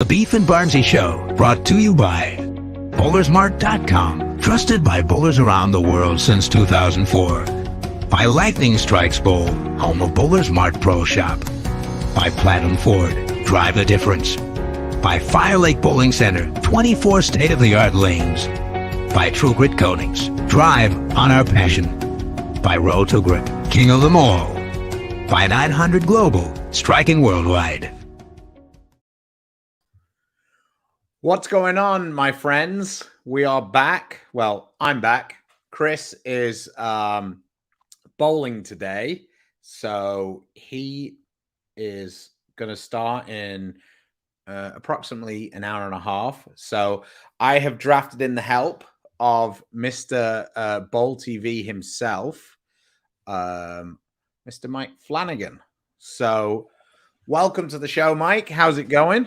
The Beef and Barnsey Show, brought to you by Bowlersmart.com, trusted by bowlers around the world since 2004. By Lightning Strikes Bowl, home of Bowlers Mart Pro Shop. By Platinum Ford, drive the difference. By Fire Lake Bowling Center, 24 state-of-the-art lanes. By True Grit Coatings, drive on our passion. By Road to Grip, king of them all. By 900 Global, striking worldwide. What's going on, my friends? We are back. Well, I'm back. Chris is bowling today, so he is going to start in approximately an hour and a half. So I have drafted in the help of Mr. BowlTV himself, Mr. Mike Flanagan. So welcome to the show, Mike. How's it going?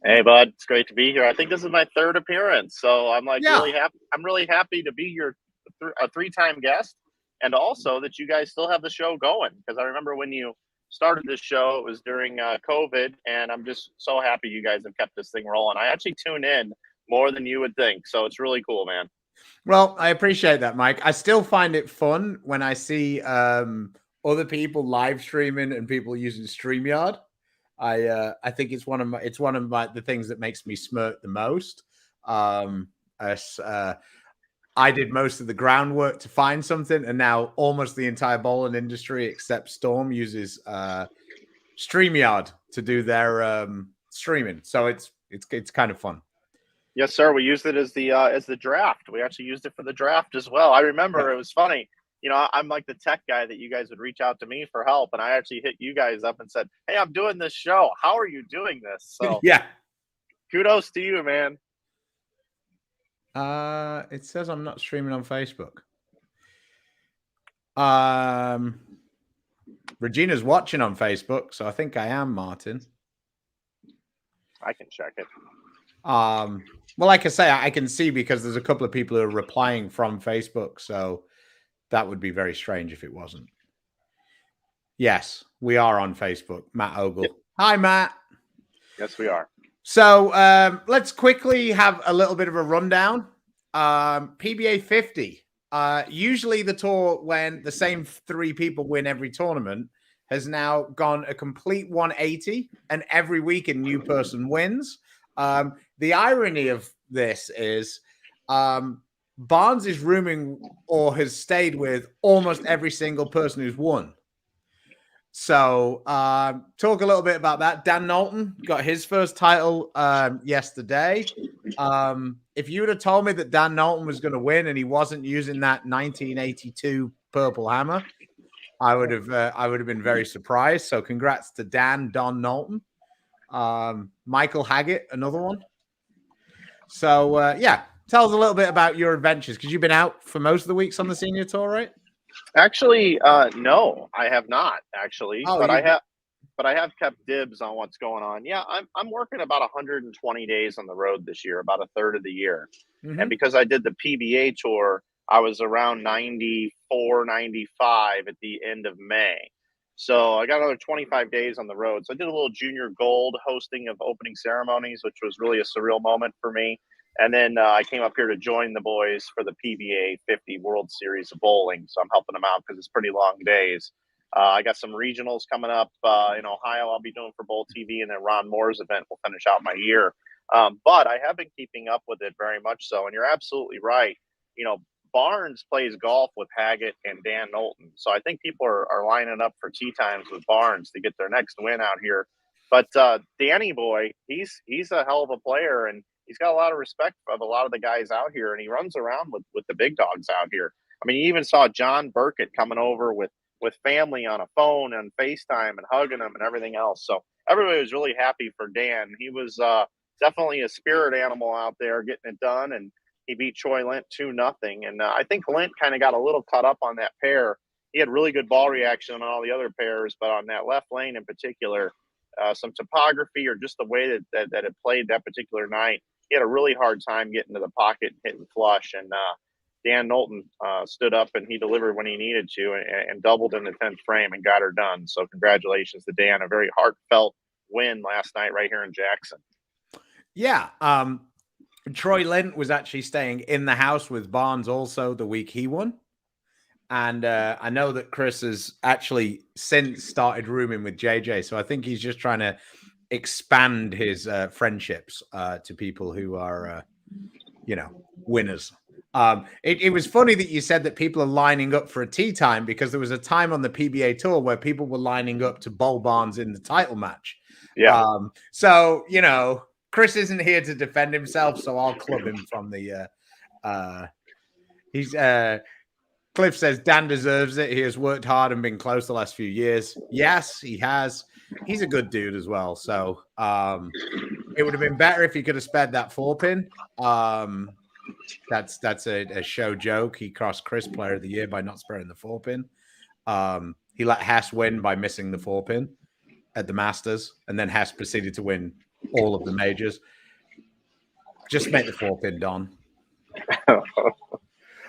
Hey, bud. It's great to be here. I think this is my third appearance, so I'm really happy. I'm really happy to be your a three-time guest, and also that you guys still have the show going. Because I remember when you started this show, it was during COVID, and I'm just so happy you guys have kept this thing rolling. I actually tune in more than you would think, so it's really cool, man. Well, I appreciate that, Mike. I still find it fun when I see other people live streaming and people using StreamYard. I think it's one of the things that makes me smirk the most. I did most of the groundwork to find something, and now almost the entire bowling industry except Storm uses StreamYard to do their streaming. So it's kind of fun. Yes, sir. We used it as the draft. We actually used it for the draft as well. I remember It was funny. You know, I'm like the tech guy that you guys would reach out to me for help. And I actually hit you guys up and said, hey, I'm doing this show. How are you doing this? So yeah, kudos to you, man. It says I'm not streaming on Facebook. Regina's watching on Facebook, so I think I am, Martin. I can check it. Well, like I say, I can see because there's a couple of people who are replying from Facebook, so that would be very strange if it wasn't. Yes, we are on Facebook. Matt Ogle. Yep. Hi, Matt. Yes, we are. So let's quickly have a little bit of a rundown. PBA 50. Usually the tour, when the same three people win every tournament, has now gone a complete 180, and every week a new person wins. The irony of this is Barnes is rooming or has stayed with almost every single person who's won. So talk a little bit about that. Dan Knowlton got his first title yesterday. If you would have told me that Dan Knowlton was going to win and he wasn't using that 1982 purple hammer, I would have been very surprised. So congrats to Don Knowlton. Michael Haggett, another one. So tell us a little bit about your adventures, because you've been out for most of the weeks on the senior tour, right? Actually, no, I have not actually, but I have kept dibs on what's going on. Yeah, I'm working about 120 days on the road this year, about a third of the year. Mm-hmm. And because I did the PBA tour, I was around 94, 95 at the end of May. So I got another 25 days on the road. So I did a little junior gold hosting of opening ceremonies, which was really a surreal moment for me. And then I came up here to join the boys for the PBA 50 World Series of Bowling. So I'm helping them out because it's pretty long days. I got some regionals coming up in Ohio I'll be doing for BowlTV, and then Ron Moore's event will finish out my year. But I have been keeping up with it very much so. And you're absolutely right. You know, Barnes plays golf with Haggett and Dan Knowlton. So I think people are lining up for tee times with Barnes to get their next win out here. But Danny boy, he's a hell of a player, and he's got a lot of respect of a lot of the guys out here, and he runs around with the big dogs out here. I mean, you even saw John Burkett coming over with family on a phone and FaceTime and hugging him and everything else. So everybody was really happy for Dan. He was definitely a spirit animal out there getting it done, and he beat Troy Lint 2-0. And I think Lint kind of got a little caught up on that pair. He had really good ball reaction on all the other pairs, but on that left lane in particular, some topography or just the way that it played that particular night, he had a really hard time getting to the pocket and hitting flush. And Dan Knowlton stood up and he delivered when he needed to and doubled in the 10th frame and got her done. So congratulations to Dan. A very heartfelt win last night right here in Jackson. Yeah. Troy Lint was actually staying in the house with Barnes also the week he won. And I know that Chris has actually since started rooming with JJ. So I think he's just trying to expand his friendships to people who are, winners. It was funny that you said that people are lining up for a tea time, because there was a time on the PBA tour where people were lining up to bowl Barnes in the title match. Yeah. So, Chris isn't here to defend himself, so I'll club him from the Cliff says Dan deserves it. He has worked hard and been close the last few years. Yes, he has. He's a good dude as well. So it would have been better if he could have spared that 4-pin. That's a show joke. He crossed Chris Player of the Year by not sparing the 4-pin. He let Hess win by missing the 4-pin at the Masters, and then Hess proceeded to win all of the majors. Just make the 4-pin, Don.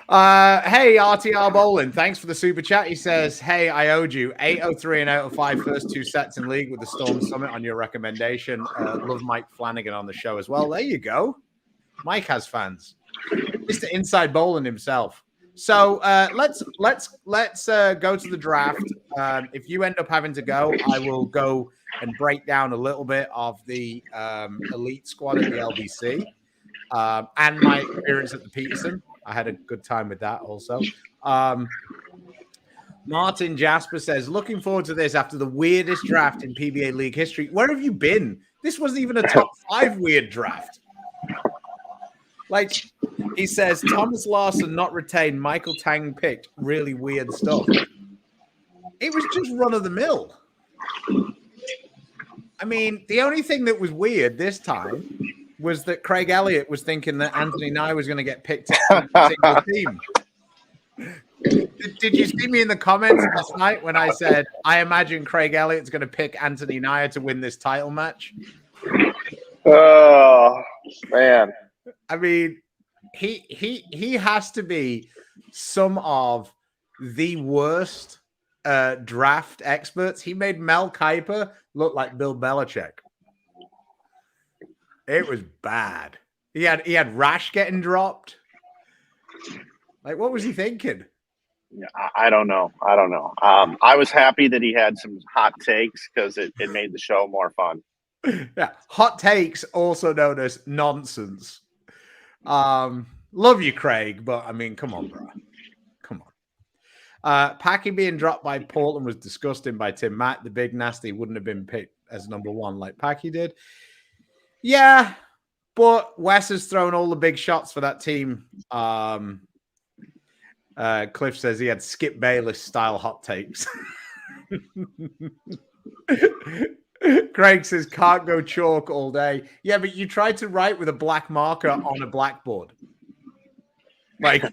Hey, RTR Bowling, thanks for the super chat. He says, hey, I owed you 803 and 805 first 2 sets in league with the Storm Summit on your recommendation. Love Mike Flanagan on the show as well. There you go. Mike has fans. Mr. Inside Bowling himself. So let's go to the draft. If you end up having to go, I will go and break down a little bit of the elite squad at the LBC and my experience at the Peterson. I had a good time with that also. Martin Jasper says, looking forward to this after the weirdest draft in PBA League history. Where have you been? This wasn't even a top 5 weird draft. Like, he says, Thomas Larson not retained, Michael Tang picked. Really weird stuff. It was just run of the mill. I mean, the only thing that was weird this time was that Craig Elliott was thinking that Anthony Nye was going to get picked up in a single team. Did you see me in the comments last night when I said, I imagine Craig Elliott's going to pick Anthony Nye to win this title match? Oh, man. I mean, he has to be some of the worst draft experts. He made Mel Kiper look like Bill Belichick. It was bad. He had Rash getting dropped. Like, what was he thinking? I don't know. I was happy that he had some hot takes because it made the show more fun. Yeah, hot takes, also known as nonsense. Love you, Craig, but I mean, come on, bro. Come on. Packy being dropped by Portland was disgusting by Tim Mack. The big nasty wouldn't have been picked as number 1 like Packy did. Yeah, but Wes has thrown all the big shots for that team. Cliff says he had Skip Bayless style hot takes. Craig says can't go chalk all day. Yeah, but you tried to write with a black marker on a blackboard. Like,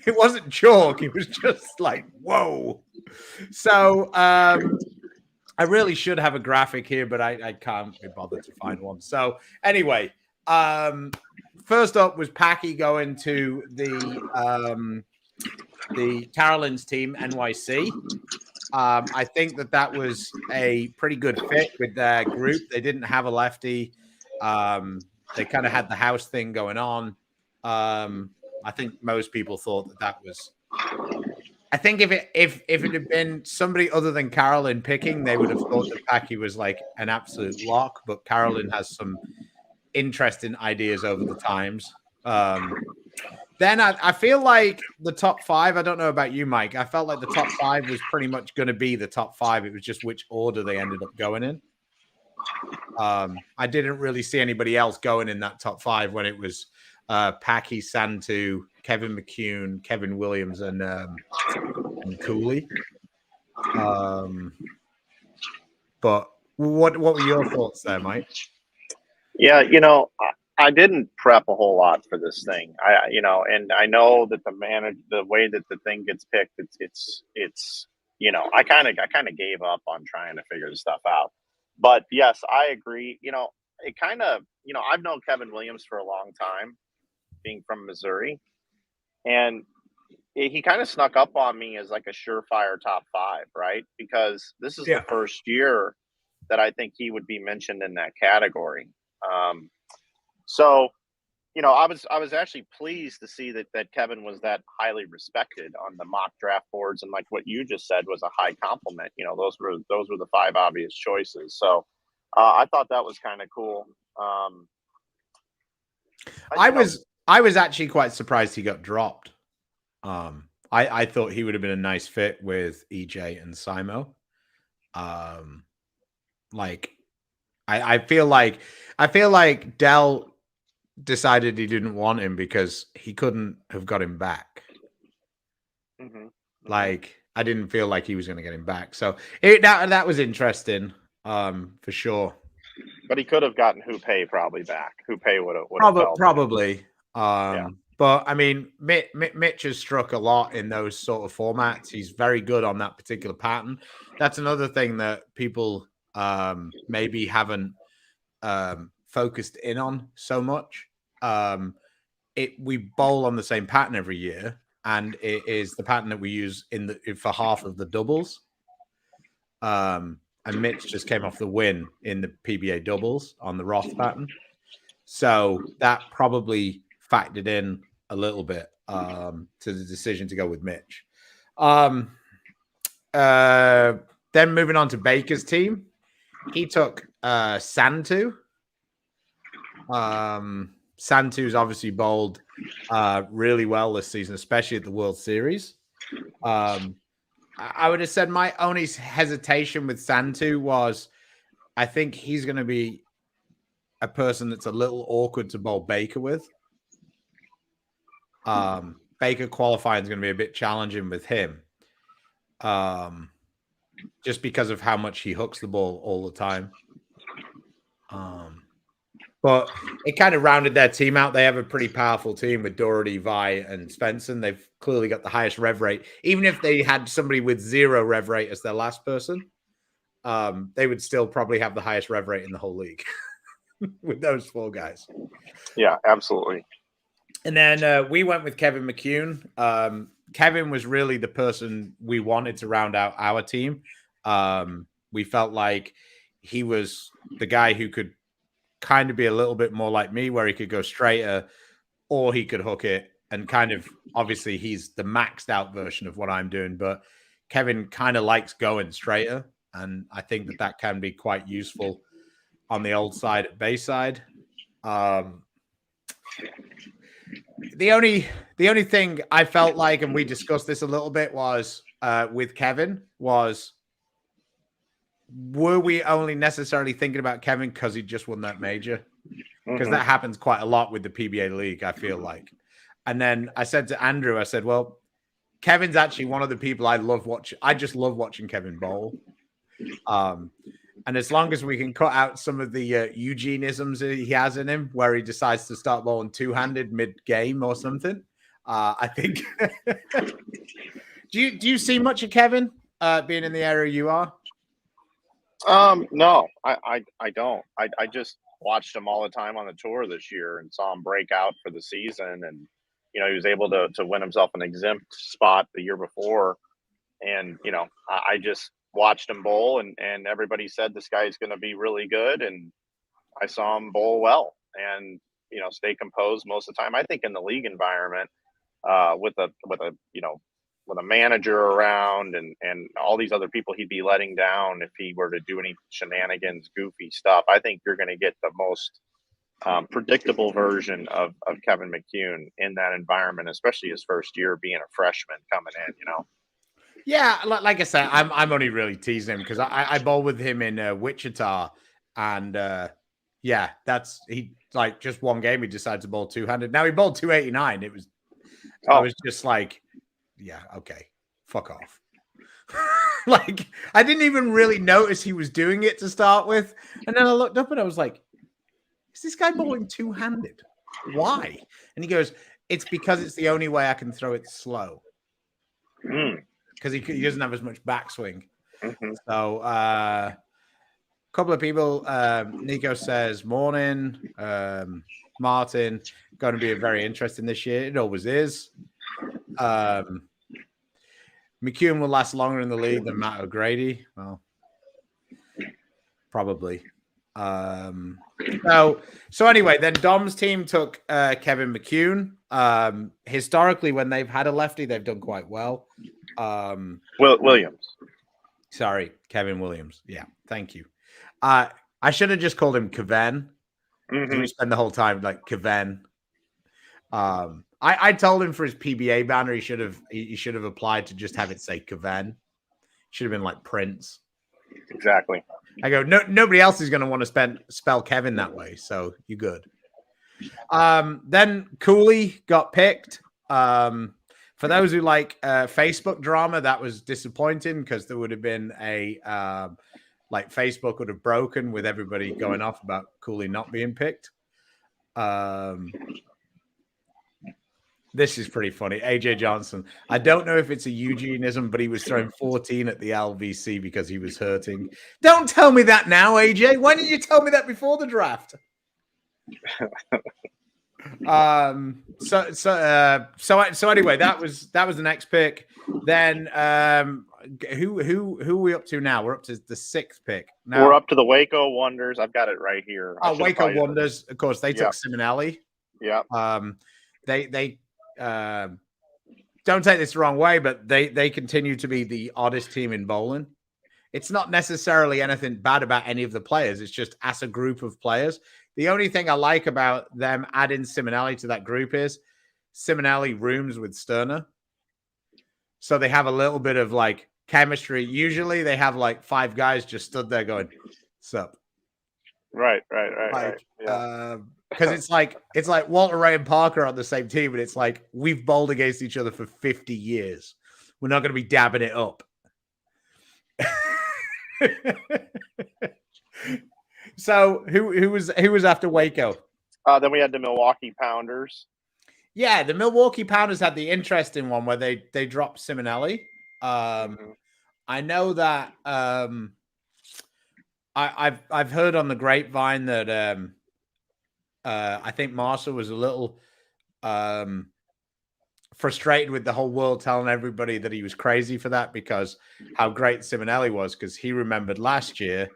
it wasn't chalk. It was just like, whoa. So I really should have a graphic here, but I can't be bothered to find one. So anyway, first up was Packy going to the Carolyn's team, NYC. I think that was a pretty good fit with their group. They didn't have a lefty. They kind of had the house thing going on. I think most people thought that was. I think if it had been somebody other than Carolyn picking, they would have thought that Packy was like an absolute lock. But Carolyn has some interesting ideas over the times. Then I feel like the top 5, I don't know about you, Mike. I felt like the top 5 was pretty much going to be the top 5. It was just which order they ended up going in. I didn't really see anybody else going in that top 5 when it was Packy, Santu, Kevin McCune, Kevin Williams, and Cooley. But what were your thoughts there, Mike? Yeah, I didn't prep a whole lot for this thing. And I know that the way that the thing gets picked, it's I kind of gave up on trying to figure this stuff out. But yes, I agree. It kind of, I've known Kevin Williams for a long time, being from Missouri, and he kind of snuck up on me as like a surefire top 5, right? Because this is the first year that I think he would be mentioned in that category. So, I was actually pleased to see that Kevin was that highly respected on the mock draft boards, and like what you just said was a high compliment. Those were the 5 obvious choices. So, I thought that was kind of cool. I was actually quite surprised he got dropped. I thought he would have been a nice fit with EJ and Simo. I feel like Dell decided he didn't want him because he couldn't have got him back. Mm-hmm. Like, I didn't feel like he was going to get him back. So that was interesting, for sure. But he could have gotten Hoope probably back. Hoope would have probably. Yeah. But I mean, Mitch has struck a lot in those sort of formats. He's very good on that particular pattern. That's another thing that people maybe haven't focused in on so much. We bowl on the same pattern every year, and it is the pattern that we use for half of the doubles. And Mitch just came off the win in the PBA doubles on the Roth pattern, so that probably factored in a little bit to the decision to go with Mitch. Then moving on to Baker's team, he took Santu. Santu's obviously bowled really well this season, especially at the World Series. I would have said my only hesitation with Santu was I think he's going to be a person that's a little awkward to bowl Baker with. Baker qualifying is going to be a bit challenging with him. Just because of how much he hooks the ball all the time. But it kind of rounded their team out. They have a pretty powerful team with Doherty, Vi, and Svensson. They've clearly got the highest rev rate. Even if they had somebody with 0 rev rate as their last person, they would still probably have the highest rev rate in the whole league with those 4 guys. Yeah, absolutely. And then we went with Kevin McCune. Kevin was really the person we wanted to round out our team. We felt like he was the guy who could kind of be a little bit more like me, where he could go straighter or he could hook it. And kind of, obviously, he's the maxed out version of what I'm doing. But Kevin kind of likes going straighter. And I think that can be quite useful on the old side at Bayside. The only thing I felt like, and we discussed this a little bit, was with Kevin, were we only necessarily thinking about Kevin because he just won that major? Because that happens quite a lot with the PBA League, I feel like. And then I said to Andrew, I said, well, Kevin's actually one of the people I love watching. I just love watching Kevin bowl. And as long as we can cut out some of the Eugeneisms he has in him, where he decides to start bowling 2-handed mid-game or something, I think. Do you see much of Kevin being in the area you are? No, I don't. I just watched him all the time on the tour this year and saw him break out for the season, and he was able to win himself an exempt spot the year before, and I just watched him bowl, and everybody said this guy is going to be really good, and I saw him bowl well and stay composed most of the time. I think in the league environment, with a manager around and all these other people he'd be letting down if he were to do any shenanigans, goofy stuff, I think you're going to get the most predictable version of Kevin McCune in that environment, especially his first year being a freshman coming in, Yeah, like I said, I'm only really teasing him because I bowled with him in Wichita, and he like just one game he decided to bowl 200. Now he bowled 289. I was just like, yeah, okay, fuck off. Like, I didn't even really notice he was doing it to start with, and then I looked up and I was like, is this guy bowling 2-handed? Why? And he goes, it's because it's the only way I can throw it slow. Because he doesn't have as much backswing. So a couple of people, Nico says, morning. Martin, going to be very interesting this year. It always is. McCune will last longer in the league than Matt O'Grady. Well, probably. So anyway, then Dom's team took Kevin McCune. Historically, when they've had a lefty, they've done quite well. Williams. Sorry, Kevin Williams. Yeah, thank you. I should have just called him Kevin. Mm-hmm. We spend the whole time like Kevin. I told him for his PBA banner he should have applied to just have it say Kevin. Should have been like Prince. Exactly. I go, nobody else is going to want to spell Kevin that way, so you good. Then Cooley got picked. For those who like Facebook drama, that was disappointing because there would have been a like Facebook would have broken with everybody going off about Cooley not being picked. This is pretty funny. AJ Johnson. I don't know if it's a Eugenism, but he was throwing 14 at the LVC because he was hurting. Don't tell me that now, AJ. Why didn't you tell me that before the draft? So anyway, that was the next pick. Then who are we up to now? We're up to the 6th pick. Now, we're up to the Waco Wonders. I've got it right here. Waco Wonders. Of course, they took Simonelli. Yeah. They don't take this the wrong way, but they continue to be the oddest team in bowling. It's not necessarily anything bad about any of the players. It's just as a group of players. The only thing I like about them adding Simonelli to that group is Simonelli rooms with Sterner. So they have a little bit of like chemistry. Usually they have like 5 guys just stood there going, "Sup?" Right. Yeah. Because it's like Walter Ray and Parker on the same team, and it's like we've bowled against each other for 50 years. We're not going to be dabbing it up. So who was after Waco? Then we had the Milwaukee Pounders. Yeah, the Milwaukee Pounders had the interesting one where they dropped Simonelli. I know that I've heard on the grapevine that I think Marshall was a little frustrated with the whole world telling everybody that he was crazy for that because how great Simonelli was, because he remembered last year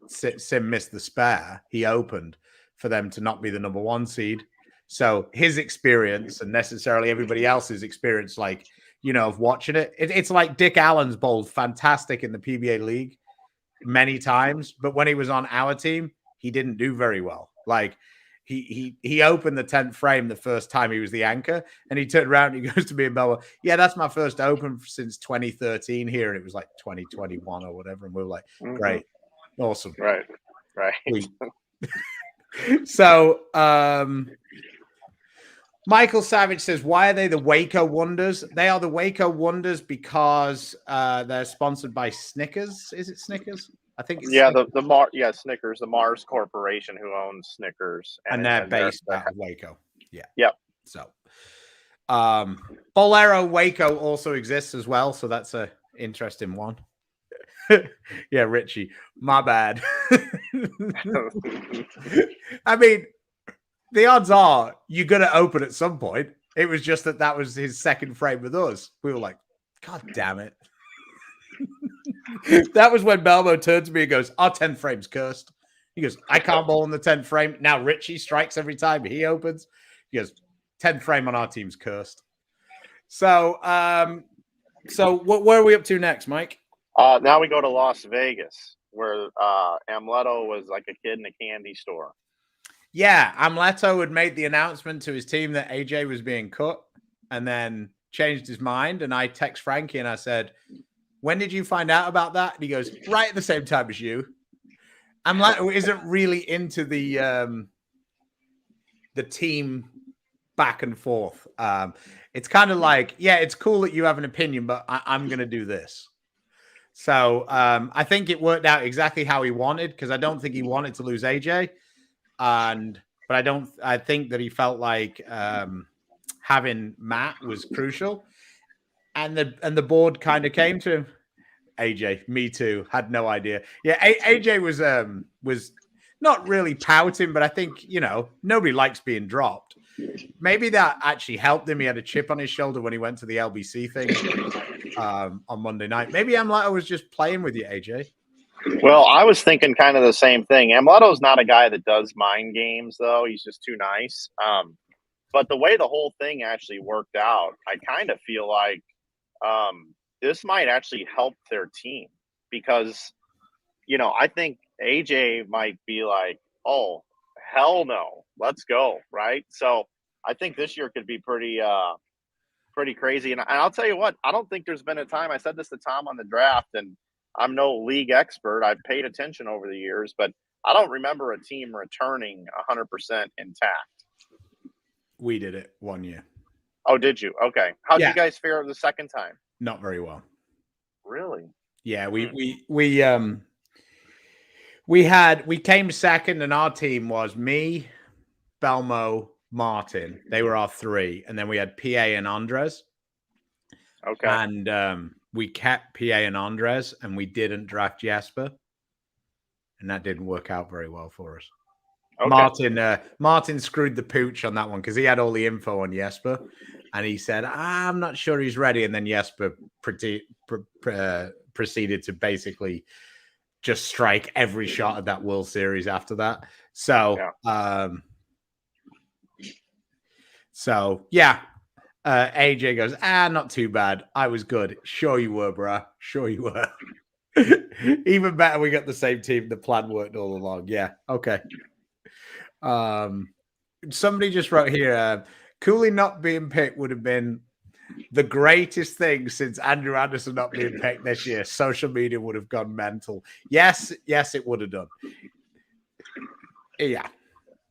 Sim missed the spare. He opened for them to not be the number 1 seed. So his experience and necessarily everybody else's experience, like, of watching it's like Dick Allen's bowled fantastic in the PBA League many times, but when he was on our team, he didn't do very well. Like he opened the 10th frame the first time he was the anchor, and he turned around and he goes to me and Bella, "Yeah, that's my first open since 2013 here," and it was like 2021 or whatever, and we were like, "Great, awesome, right." So Michael Savage says, "Why are they the Waco Wonders?" They are the Waco Wonders because they're sponsored by Snickers. Is it Snickers? I think it's Snickers, the Mars Corporation who owns Snickers, and they're based out of Waco. Yeah. Yep. So, Bolero Waco also exists as well, so that's a interesting one. Yeah, Richie, my bad. I mean, the odds are you're going to open at some point. It was just that was his 2nd frame with us. We were like, God damn it. That was when Belmo turned to me and goes, "Our 10th frame's cursed." He goes, "I can't bowl in the 10th frame." Now Richie strikes every time he opens. He goes, 10th frame on our team's cursed. So, where are we up to next, Mike? Now we go to Las Vegas, where Amleto was like a kid in a candy store. Yeah, Amleto had made the announcement to his team that AJ was being cut and then changed his mind. And I text Frankie and I said, "When did you find out about that?" And he goes, "Right at the same time as you." Amleto isn't really into the team back and forth. It's kind of like, yeah, it's cool that you have an opinion, but I'm going to do this. So I think it worked out exactly how he wanted, because I don't think he wanted to lose AJ. But I think that he felt like having Matt was crucial. And the board kind of came to him. AJ, me too. Had no idea. Yeah, AJ was not really pouting, but I think, nobody likes being dropped. Maybe that actually helped him. He had a chip on his shoulder when he went to the LBC thing on Monday night. Maybe Amleto was just playing with you, AJ. Well, I was thinking kind of the same thing. Amleto's not a guy that does mind games, though. He's just too nice. But the way the whole thing actually worked out, I kind of feel like this might actually help their team because, I think AJ might be like, oh, hell no, let's go, right? So I think this year could be pretty crazy. And I'll tell you what, I don't think there's been a time, I said this to Tom on the draft, and I'm no league expert. I've paid attention over the years, but I don't remember a team returning 100% intact. We did it one year. Oh, did you? Okay. How'd you guys fare the second time? Not very well. Really? Yeah, we came second, and our team was me, Belmo, Martin. They were our three, and then we had PA and Andres. Okay. And we kept PA and Andres, and we didn't draft Jesper, and that didn't work out very well for us. Okay. Martin screwed the pooch on that one because he had all the info on Jesper, and he said, "I'm not sure he's ready." And then Jesper proceeded to basically just strike every shot of that World Series after that. So, AJ goes, not too bad. I was good. Sure you were, bro. Sure you were. Even better, we got the same team. The plan worked all along. Yeah. Okay. Somebody just wrote here, Cooley not being picked would have been the greatest thing since Andrew Anderson not being picked this year. Social media would have gone mental. Yes, it would have done. Yeah.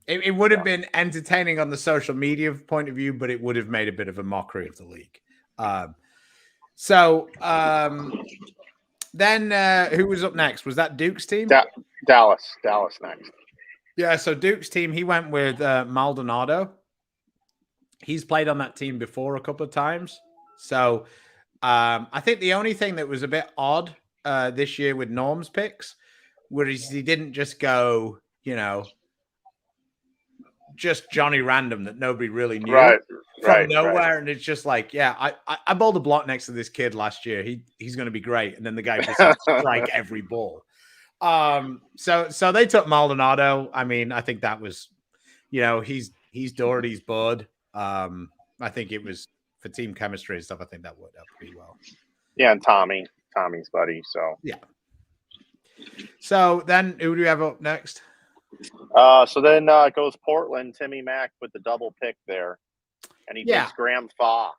It would have been entertaining on the social media point of view, but it would have made a bit of a mockery of the league. Then who was up next? Was that Duke's team? Dallas next. Yeah, so Duke's team, he went with Maldonado. He's played on that team before a couple of times. So I think the only thing that was a bit odd this year with Norm's picks was he didn't just go, just Johnny Random that nobody really knew from nowhere. Right. And it's just like, I bowled a block next to this kid last year. He's going to be great. And then the guy just strike every ball. So they took Maldonado. I mean, I think that was, he's Doherty's bud. I think it was for team chemistry and stuff. I think that worked out pretty well. Yeah. And Tommy's buddy. So, yeah. So then who do we have up next? So then goes Portland, Timmy Mack with the double pick there. And he takes Graham Thaw.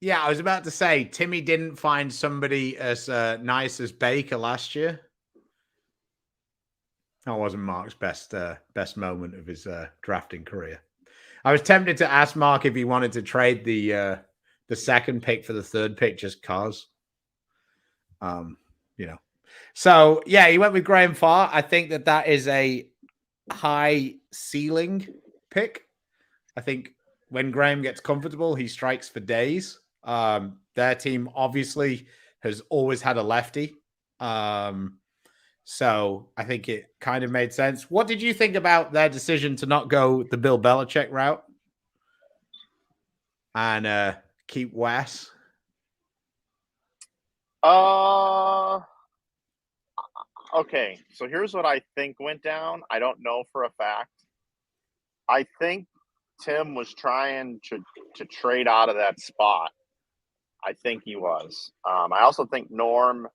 Yeah, I was about to say, Timmy didn't find somebody as nice as Baker last year. That wasn't Mark's best moment of his drafting career. I was tempted to ask Mark if he wanted to trade the second pick for the third pick just cause. So, yeah, he went with Graham Thaw. I think that is a high ceiling pick. I think when Graham gets comfortable, he strikes for days. Their team obviously has always had a lefty. So I think it kind of made sense. What did you think about their decision to not go the Bill Belichick route and keep Wes? Okay, so here's what I think went down. I don't know for a fact. I think Tim was trying to trade out of that spot. I think he was. I also think Norm,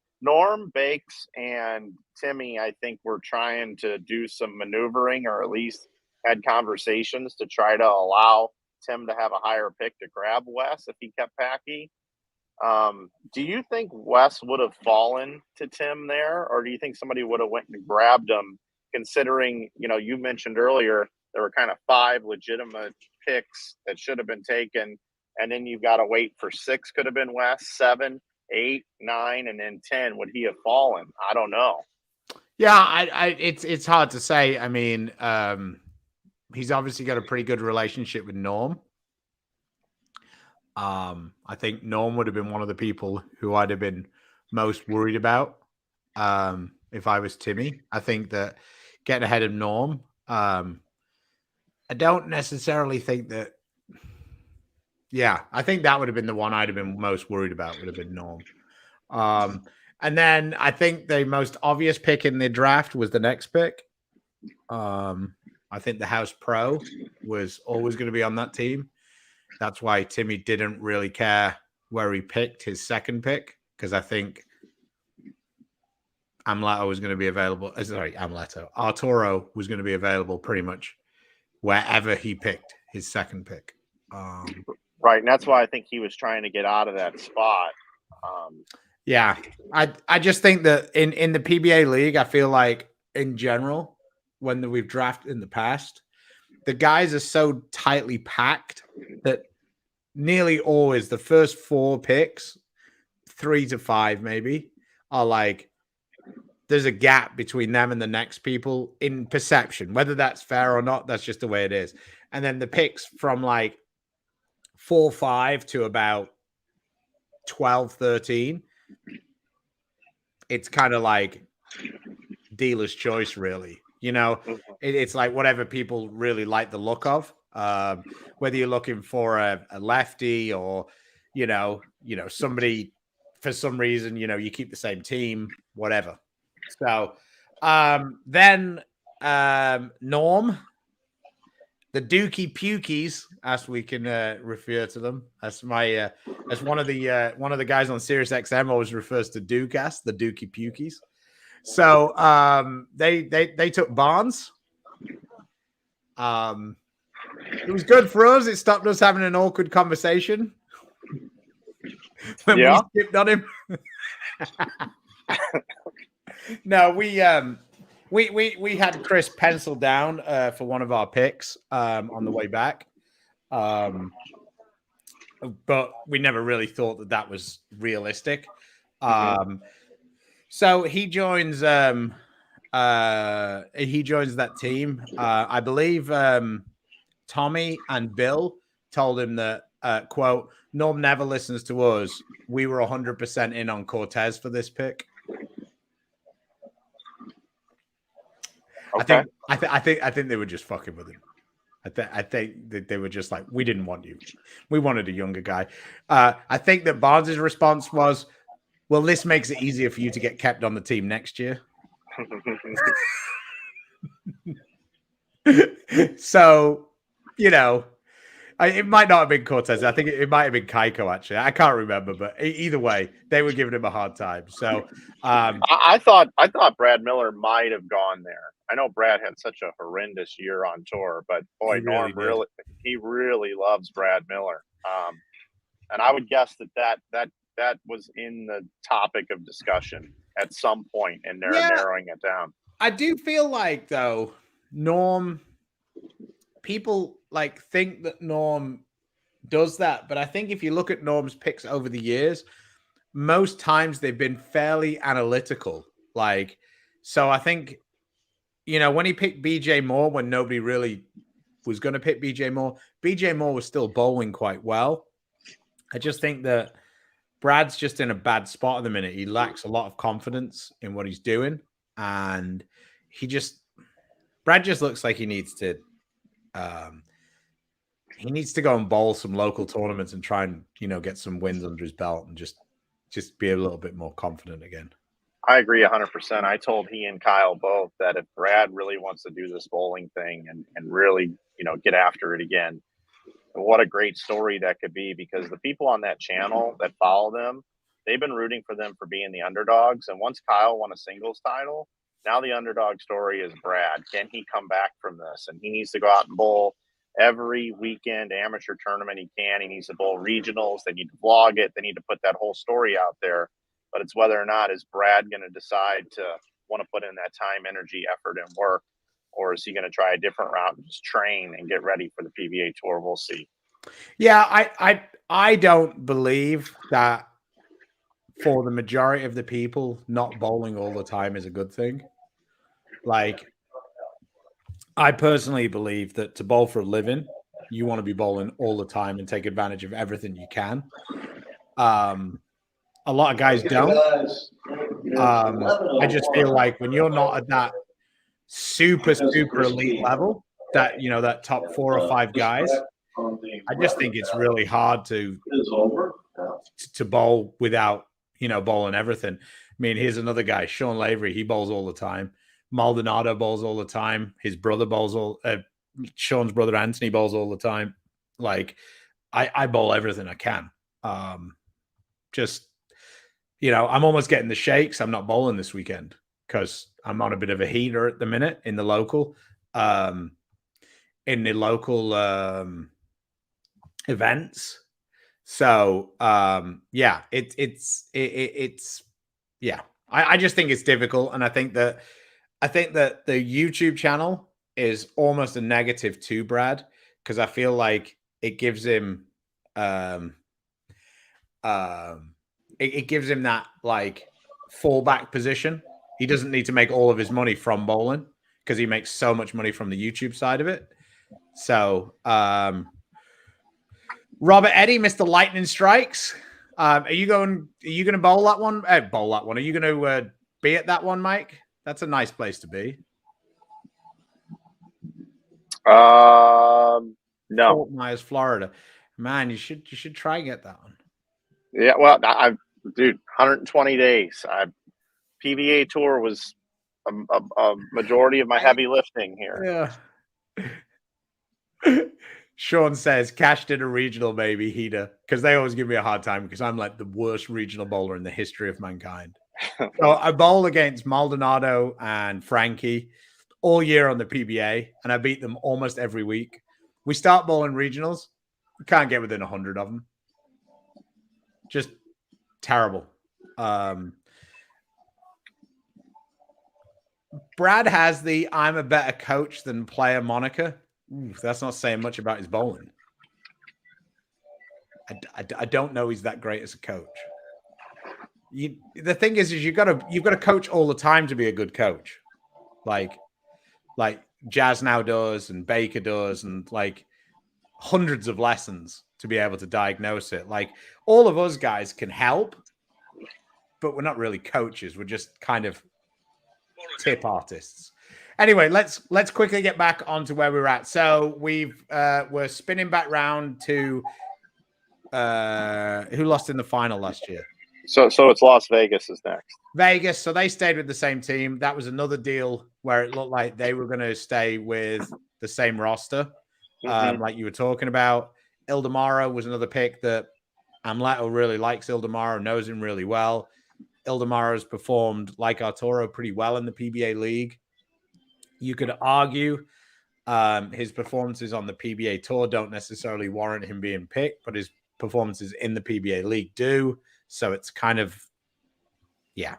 Bakes, and Timmy, I think were trying to do some maneuvering or at least had conversations to try to allow Tim to have a higher pick to grab Wes if he kept Packy. Do you think Wes would have fallen to Tim there, or do you think somebody would have went and grabbed him, considering, you mentioned earlier there were kind of 5 legitimate picks that should have been taken, and then you've got to wait for 6 could have been Wes, 7, 8, 9, and then 10. Would he have fallen? I don't know. Yeah, it's hard to say. I mean, he's obviously got a pretty good relationship with Norm. I think Norm would have been one of the people who I'd have been most worried about if I was Timmy. I think that getting ahead of Norm, I don't necessarily think that. Yeah, I think that would have been the one I'd have been most worried about, would have been Norm. And then I think the most obvious pick in the draft was the next pick. I think the House Pro was always going to be on that team. That's why Timmy didn't really care where he picked his second pick, because I think Amleto was going to be available. Sorry, Arturo was going to be available pretty much wherever he picked his second pick. Right, and that's why I think he was trying to get out of that spot. Yeah, I just think that in the PBA League, I feel like in general, when we've drafted in the past, the guys are so tightly packed that nearly always the first 4 picks, 3 to 5 maybe, are like there's a gap between them and the next people in perception. Whether that's fair or not, that's just the way it is. And then the picks from like 4, 5 to about 12, 13, it's kind of like dealer's choice, really. You know, it's like whatever people really like the look of. Whether you're looking for a lefty or, you know, somebody for some reason, you keep the same team, whatever. So then Norm, the Dookie Pukies, as we can refer to them, as my as one of the guys on Sirius XM always refers to Dukas, the Dookie Pukies. So they took Barnes. It was good for us. It stopped us having an awkward conversation when we skipped on him. No, we had Chris penciled down for one of our picks on the way back, but we never really thought that was realistic. So he joins that team. I believe Tommy and Bill told him that quote, Norm never listens to us. We were 100% in on Cortez for this pick. Okay. I think they were just fucking with him. I think that they were just like, we didn't want you. We wanted a younger guy. I think that Barnes' response was, well, this makes it easier for you to get kept on the team next year. So, it might not have been Cortez. I think it might have been Keiko, actually. I can't remember, but either way, they were giving him a hard time. So I thought Brad Miller might have gone there. I know Brad had such a horrendous year on tour, but boy, Norm really loves Brad Miller. And I would guess that was in the topic of discussion at some point, and they're narrowing it down. I do feel like, though, Norm, people think that Norm does that, but I think if you look at Norm's picks over the years, most times they've been fairly analytical. So I think, when he picked BJ Moore, when nobody really was going to pick BJ Moore was still bowling quite well. I just think that Brad's just in a bad spot at the minute. He lacks a lot of confidence in what he's doing. And Brad just looks like he needs to go and bowl some local tournaments and try and, get some wins under his belt and just be a little bit more confident again. I agree 100%. I told he and Kyle both that if Brad really wants to do this bowling thing and really, get after it again, what a great story that could be, because the people on that channel that follow them, they've been rooting for them for being the underdogs. And once Kyle won a singles title, now the underdog story is Brad. Can he come back from this? And he needs to go out and bowl every weekend amateur tournament he can. He needs to bowl regionals. They need to vlog it. They need to put that whole story out there. But it's whether or not is Brad going to decide to want to put in that time, energy, effort, and work, or is he going to try a different route and just train and get ready for the PBA Tour? We'll see. Yeah, I don't believe that for the majority of the people, not bowling all the time is a good thing. I personally believe that to bowl for a living, you want to be bowling all the time and take advantage of everything you can. A lot of guys don't. I just feel like when you're not at that super elite level, that that top 4 or 5 guys, I just think it's really hard to bowl without bowling everything. mean, here's another guy, Sean Lavery. He bowls all the time. Maldonado bowls all the time. His brother bowls Sean's brother Anthony bowls all the time. Like, I bowl everything I can. Just, I'm almost getting the shakes. I'm not bowling this weekend because I'm on a bit of a heater at the minute in the local. Events. So yeah, it's yeah. I just think it's difficult, and I think that the YouTube channel is almost a negative to Brad, because I feel like it gives him it gives him that like fallback position. He doesn't need to make all of his money from bowling because he makes so much money from the YouTube side of it. So Robert Eddy, Mr. Lightning Strikes. Are you going to bowl that one? Bowl that one. Are you going to be at that one, Mike? That's a nice place to be. No. Fort Myers, Florida. Man, you should try and get that one. Yeah, well, dude, 120 days. PBA tour was a majority of my heavy lifting here. Yeah. Sean says, cashed in a regional, maybe, heater, because they always give me a hard time because I'm like the worst regional bowler in the history of mankind. So I bowl against Maldonado and Frankie all year on the PBA, and I beat them almost every week. We start bowling regionals. We can't get within 100 of them. Just terrible. Brad has the I'm a better coach than player moniker. Ooh, that's not saying much about his bowling. I don't know he's that great as a coach. The thing is you've got to coach all the time to be a good coach. Like Jazz now does, and Baker does, and like hundreds of lessons to be able to diagnose it. Like all of us guys can help, but we're not really coaches. We're just kind of tip artists. Anyway, let's quickly get back onto where we're at. So we're spinning back round to who lost in the final last year. So it's Las Vegas is next. Vegas. So they stayed with the same team. That was another deal where it looked like they were going to stay with the same roster, like you were talking about. Ildemaro was another pick that Amleto really likes. Ildemaro, knows him really well. Ildemaro's performed like Arturo pretty well in the PBA League. You could argue his performances on the PBA Tour don't necessarily warrant him being picked, but his performances in the PBA League do. So it's kind of, yeah,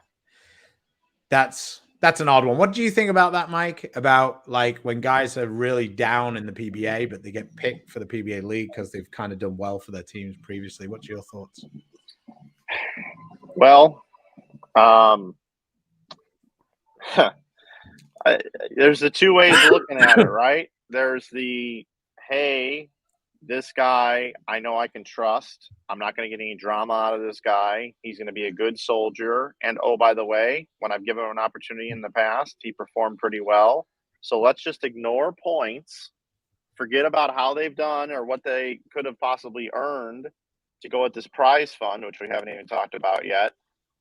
that's an odd one. What do you think about that, Mike? About like when guys are really down in the PBA, but they get picked for the PBA League because they've kind of done well for their teams previously. What's your thoughts? Well, there's the two ways of looking at it, right? There's the, hey, this guy, I know I can trust. I'm not going to get any drama out of this guy. He's going to be a good soldier. And, oh, by the way, when I've given him an opportunity in the past, he performed pretty well. So let's just ignore points, forget about how they've done or what they could have possibly earned to go at this prize fund, which we haven't even talked about yet.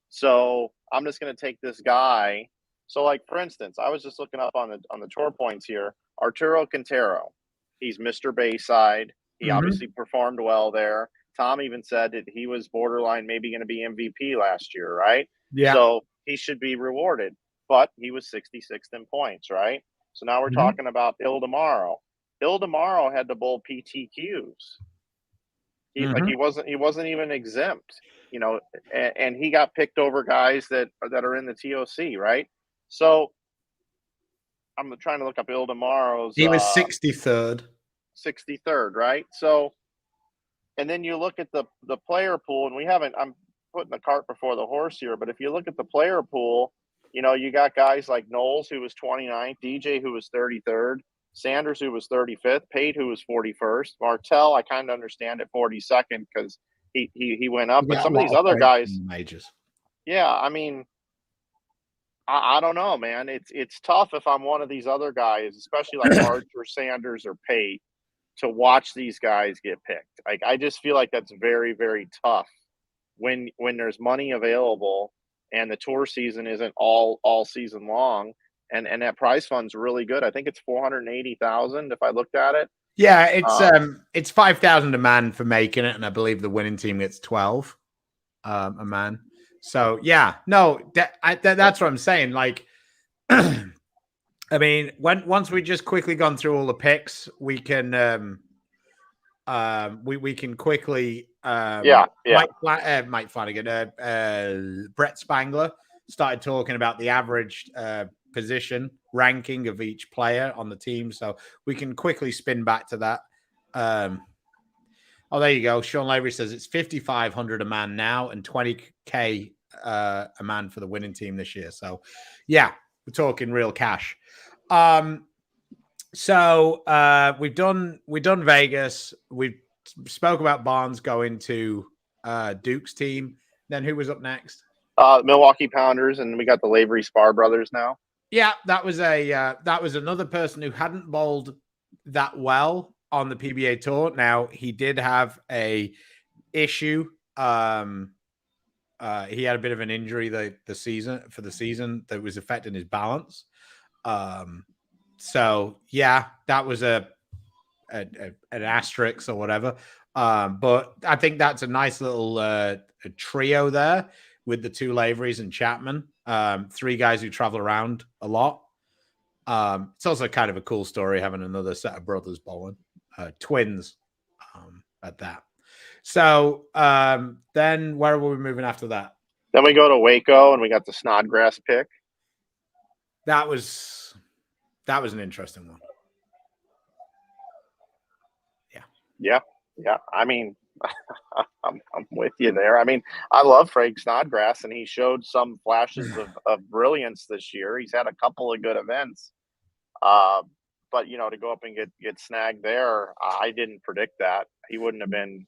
So I'm just going to take this guy. So, like, for instance, I was just looking up on the tour points here. Arturo Quintero, he's Mr. Bayside. He obviously performed well there. Tom even said that he was borderline maybe going to be MVP last year, right? Yeah. So he should be rewarded. But he was 66th in points, right? So now we're talking about Ildemaro. Ildemaro had to bowl PTQs. He wasn't even exempt, and he got picked over guys that are in the TOC, right? So I'm trying to look up Ildemaro's. He was 63rd. 63rd, right? So, and then you look at the player pool, and I'm putting the cart before the horse here, but if you look at the player pool, you got guys like Knowles, who was 29th, DJ, who was 33rd, Sanders, who was 35th, Pate, who was 41st, Martell, I kind of understand at 42nd because he went up, but some of these other guys, yeah, I mean, I don't know, man. It's tough if I'm one of these other guys, especially like Archer, Sanders, or Pate, to watch these guys get picked. Like, I just feel like that's very, very tough when there's money available and the tour season isn't all season long. And that prize fund's really good. I think it's 480,000 if I looked at it. Yeah, it's 5,000 a man for making it, and I believe the winning team gets 12 a man. So yeah, no, that's what I'm saying. Like, I mean, once we just quickly gone through all the picks, we can we can quickly Mike Flanagan, Brett Spangler started talking about the average position ranking of each player on the team, so we can quickly spin back to that. Oh, there you go. Sean Lavery says it's 5,500 a man now and 20K a man for the winning team this year. So, yeah, we're talking real cash. So we've done Vegas. We spoke about Barnes going to Duke's team. Then who was up next? Milwaukee Pounders, and we got the Lavery Spar brothers now. Yeah, that was another person who hadn't bowled that well on the PBA tour. Now he did have a issue. He had a bit of an injury the season that was affecting his balance. So yeah, that was an asterisk or whatever. But I think that's a nice little a trio there with the two Laverys and Chapman. Three guys who travel around a lot. It's also kind of a cool story having another set of brothers bowling, twins at that. So then where were we moving after that? Then we go to Waco and we got the Snodgrass pick. That was an interesting one. Yeah. I mean, I'm with you there. I mean, I love Frank Snodgrass, and he showed some flashes of brilliance this year. He's had a couple of good events. But, to go up and get snagged there, I didn't predict that. He wouldn't have been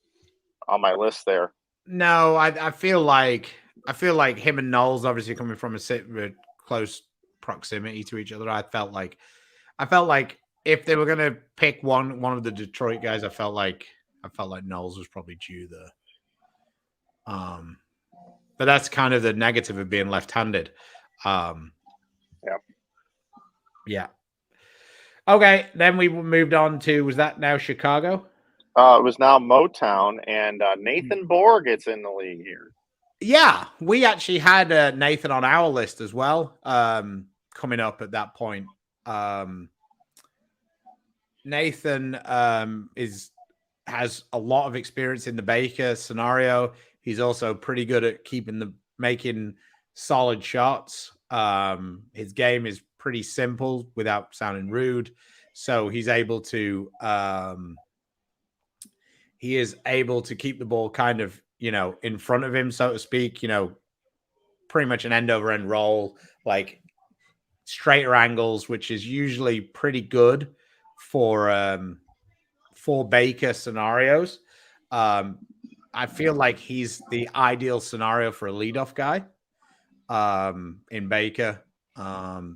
on my list there. No, I feel like him and Knowles obviously coming from a close proximity to each other. I felt like if they were going to pick one of the Detroit guys, I felt like Knowles was probably due there. But that's kind of the negative of being left-handed. Yeah. Okay, then we moved on to, was that now Chicago? It was now Motown, and Nathan Bohr gets in the league here. Yeah, we actually had Nathan on our list as well, coming up at that point. Nathan has a lot of experience in the Baker scenario. He's also pretty good at making solid shots. His game is pretty simple without sounding rude. So he's able to keep the ball kind of, in front of him, so to speak, pretty much an end over end roll, like straighter angles, which is usually pretty good for Baker scenarios. I feel like he's the ideal scenario for a leadoff guy in Baker.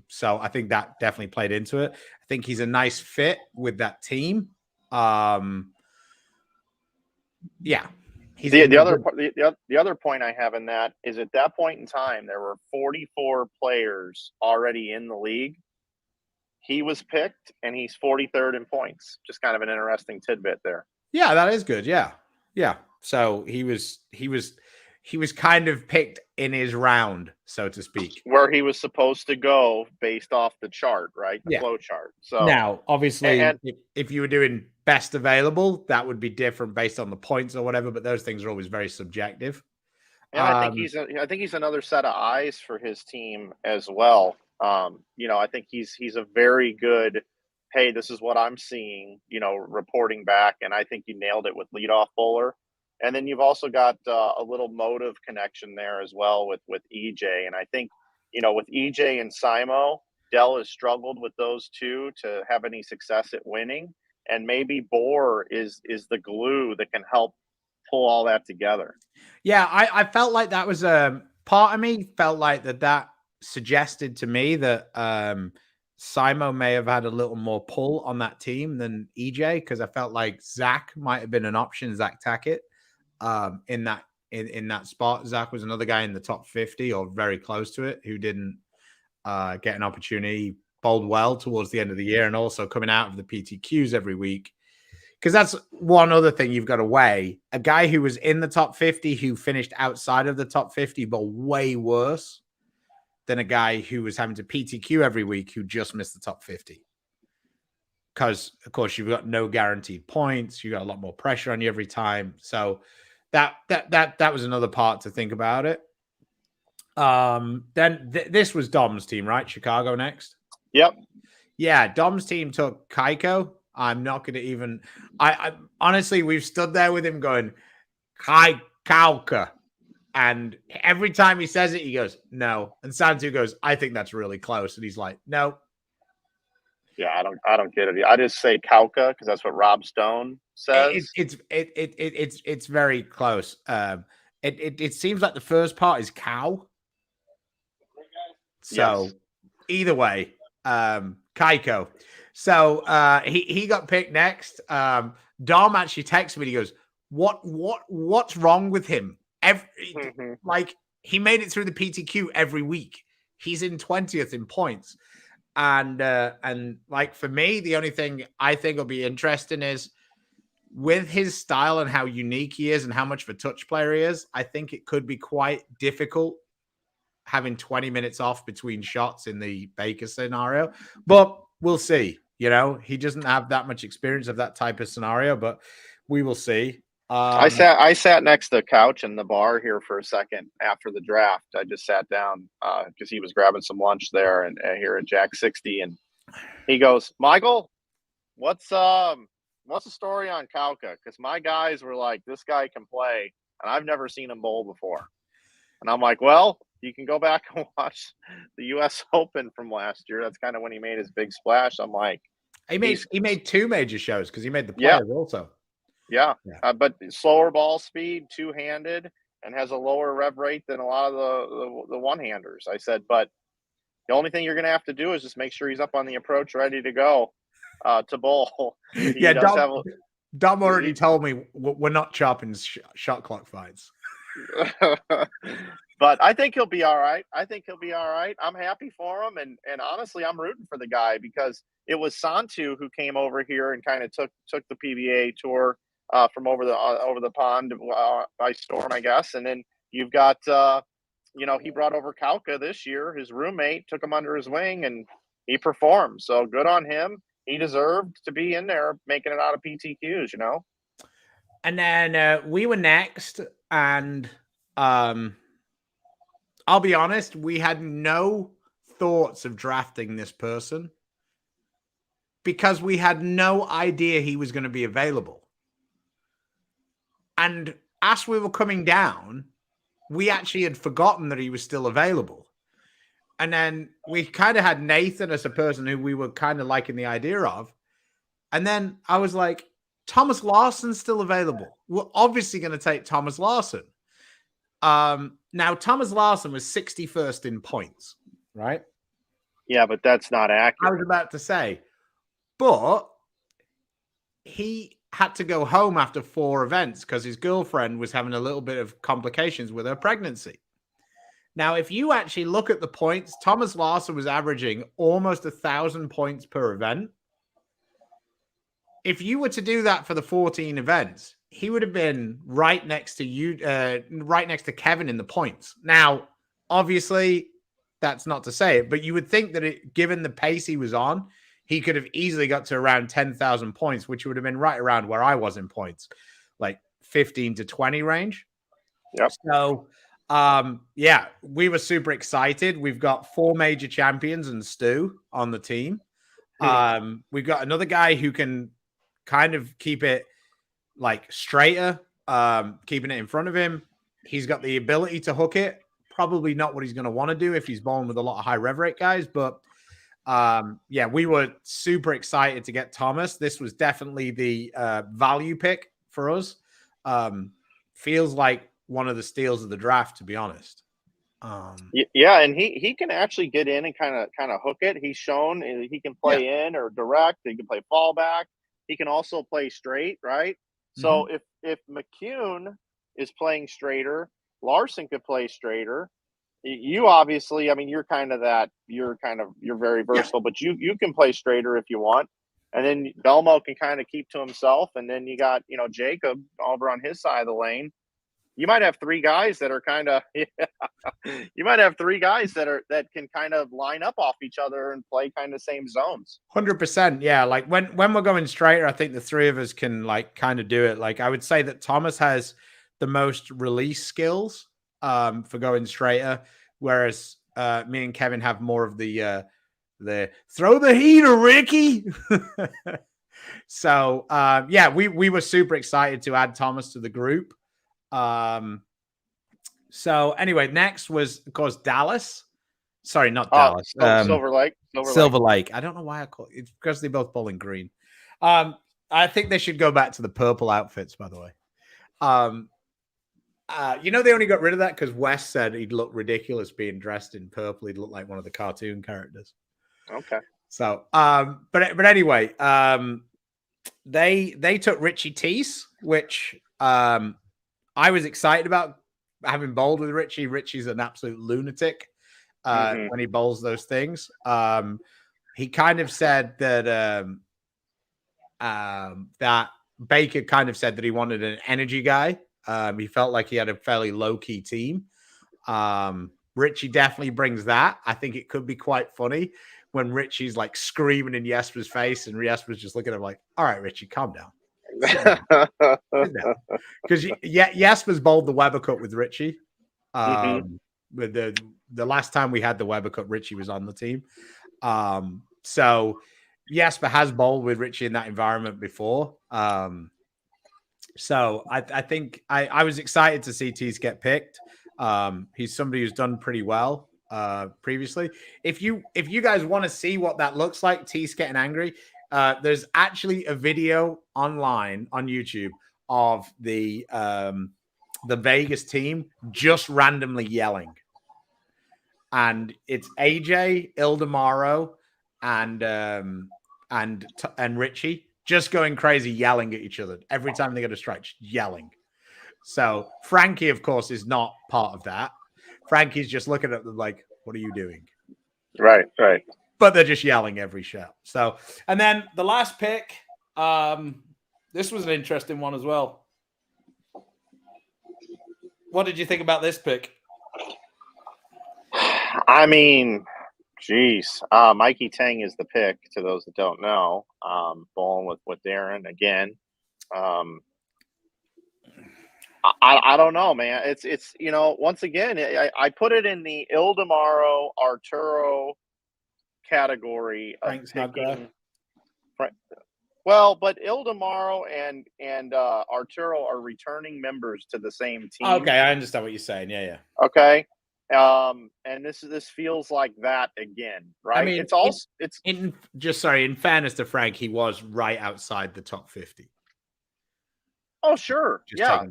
So I think that definitely played into it. I think he's a nice fit with that team. Yeah. The other point I have in that is at that point in time, there were 44 players already in the league. He was picked, and he's 43rd in points. Just kind of an interesting tidbit there. Yeah, that is good. Yeah. So he was kind of picked in his round, so to speak, where he was supposed to go based off the chart, right? The flow chart. So now, obviously, if you were doing best available, that would be different based on the points or whatever. But those things are always very subjective. And I think he's another set of eyes for his team as well. I think he's a very good, hey, this is what I'm seeing, reporting back. And I think you nailed it with leadoff bowler. And then you've also got a little motive connection there as well with EJ. And I think, with EJ and Simo, Dell has struggled with those two to have any success at winning. And maybe Bohr is the glue that can help pull all that together. Yeah, I felt like that was part of me felt like that suggested to me that Simo may have had a little more pull on that team than EJ, because I felt like Zach might have been an option, Zach Tackett, in in that spot. Zach was another guy in the top 50 or very close to it who didn't get an opportunity, bowled well towards the end of the year, and also coming out of the PTQs every week. Because that's one other thing you've got to weigh. A guy who was in the top 50 who finished outside of the top 50, but way worse than a guy who was having to PTQ every week who just missed the top 50. Because, of course, you've got no guaranteed points. You got a lot more pressure on you every time. So that was another part to think about it. Then this was Dom's team, right? Chicago next. Yep. Yeah, Dom's team took Keiko. I'm not going to even. I honestly, we've stood there with him going, Kauka. And every time he says it, he goes, no. And Santu goes, I think that's really close. And he's like, no. Yeah, I don't get it. I just say Kauka because that's what Rob Stone says. It's very close. It seems like the first part is cow. So either way, Keiko. So he got picked next. Dom actually texted me. He goes, what's wrong with him? Like, he made it through the PTQ every week. He's in 20th in points. And like, for me, the only thing I think will be interesting is with his style and how unique he is and how much of a touch player he is, I think it could be quite difficult having 20 minutes off between shots in the Baker scenario. But we'll see. You know, he doesn't have that much experience of that type of scenario, but we will see. I sat next to the couch in the bar here for a second after the draft. I just sat down because he was grabbing some lunch there and here at Jack 60, and he goes, Michael, what's the story on Kauka? Because my guys were like, this guy can play, and I've never seen him bowl before. And I'm like, well, you can go back and watch the U.S. Open from last year. That's kind of when he made his big splash. I'm like, he made two major shows because he made the Players also. Yeah. But slower ball speed, two-handed, and has a lower rev rate than a lot of the one-handers. I said, but the only thing you're going to have to do is just make sure he's up on the approach, ready to go to bowl. Dom already told me we're not chopping shot clock fights. But I think he'll be all right. I'm happy for him, and honestly, I'm rooting for the guy because it was Santu who came over here and kind of took the PBA tour from over the pond by storm, I guess. And then you've got he brought over Kauka this year. His roommate took him under his wing, and he performed. So good on him. He deserved to be in there making it out of PTQs, you know. And then we were next, and I'll be honest, we had no thoughts of drafting this person because we had no idea he was going to be available. And as we were coming down, we actually had forgotten that he was still available. And then we kind of had Nathan as a person who we were kind of liking the idea of. And then I was like, Thomas Larson's still available. We're obviously going to take Thomas Larson. Now, Thomas Larson was 61st in points, right? Yeah, but that's not accurate. I was about to say. But he had to go home after 4 events because his girlfriend was having a little bit of complications with her pregnancy. Now, if you actually look at the points, Thomas Larson was averaging almost 1,000 points per event. If you were to do that for the 14 events, he would have been right next to you, right next to Kevin in the points. Now, obviously, that's not to say it, but you would think that given the pace he was on, he could have easily got to around 10,000 points, which would have been right around where I was in points, like 15 to 20 range. Yep. So, we were super excited. We've got 4 major champions and Stu on the team. We've got another guy who can kind of keep it like straighter, keeping it in front of him. He's got the ability to hook it. Probably not what he's going to want to do if he's bowling with a lot of high rev rate guys, but we were super excited to get Thomas. This was definitely the value pick for us. Feels like one of the steals of the draft, to be honest. And he can actually get in and kind of hook it. He's shown he can play in or direct. He can play fallback. He can also play straight, right? So if McCune is playing straighter. Larson could play straighter. You obviously, I mean, you're very versatile, but you can play straighter if you want. And then Belmo can kind of keep to himself. And then you got, Jacob over on his side of the lane. You might have three guys that are kind of, you might have three guys that can kind of line up off each other and play kind of same zones. 100%. Yeah. Like when we're going straighter, I think the three of us can like kind of do it. Like I would say that Thomas has the most release skills for going straighter, whereas me and Kevin have more of the throw the heater, Ricky. So yeah, we were super excited to add Thomas to the group. So anyway, next was of course Dallas. Sorry, not Dallas. Silver Lake. Silver Lake. I don't know why I call it. It's because they both bowl in green. I think they should go back to the purple outfits, by the way. They only got rid of that because Wes said he'd look ridiculous being dressed in purple. He'd look like one of the cartoon characters. Okay. So, but anyway, they took Richie Teese, which I was excited about having bowled with Richie. Richie's an absolute lunatic when he bowls those things. He kind of said that that Baker kind of said that he wanted an energy guy. He felt like he had a fairly low-key team. Richie definitely brings that. I think it could be quite funny when Richie's like screaming in Jesper's face and Jesper's just looking at him like, all right, Richie, calm down. Because Jesper's bowled the Weber Cup with Richie. With the last time we had the Weber Cup, Richie was on the team. So Jesper has bowled with Richie in that environment before. So I think I was excited to see Teese get picked. He's somebody who's done pretty well previously. If you guys want to see what that looks like, Teese getting angry, there's actually a video online on YouTube of the Vegas team just randomly yelling. And it's AJ, Ildemaro, and Richie just going crazy, yelling at each other every time they get a strike, just yelling. So Frankie, of course, is not part of that. Frankie's just looking at them like, what are you doing? Right. But they're just yelling every shot. So, and then the last pick, this was an interesting one as well. What did you think about this pick? I mean, geez, Mikey Tang is the pick. To those that don't know, bowling with Darren again. I don't know, man. It's once again, I put it in the Ildemaro Arturo category of picking. Well, but Ildemaro and Arturo are returning members to the same team. Okay, I understand what you're saying. Yeah. Okay. And this feels like that again, right? I mean, in fairness to Frank, he was right outside the top 50. Oh, sure. Yeah.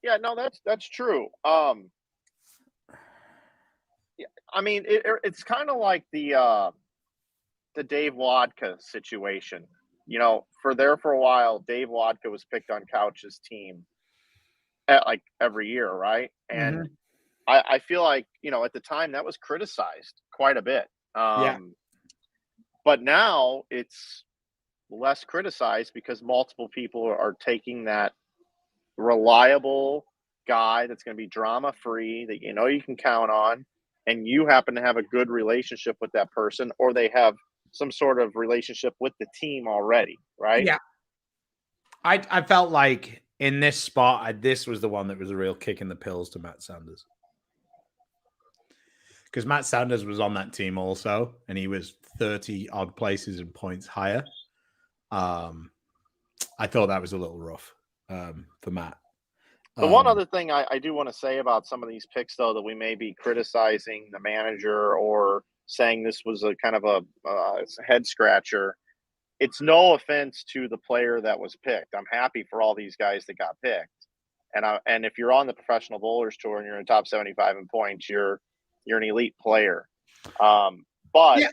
No, that's true. Yeah, I mean, it's kind of like the Dave Wodka situation. For a while, Dave Wodka was picked on Couch's team like every year, right? And I feel like, at the time that was criticized quite a bit. But now it's less criticized because multiple people are taking that reliable guy that's going to be drama free, that you can count on, and you happen to have a good relationship with that person, or they have some sort of relationship with the team already, right? Yeah. I felt like in this spot, this was the one that was a real kick in the pills to Matt Sanders. Because Matt Sanders was on that team also, and he was 30 odd places and points higher. I thought that was a little rough for Matt. The one other thing I do want to say about some of these picks, though, that we may be criticizing the manager or saying this was a kind of a head scratcher. It's no offense to the player that was picked. I'm happy for all these guys that got picked. And if you're on the Professional Bowlers Tour and you're in the top 75 in points, you're an elite player. But yeah.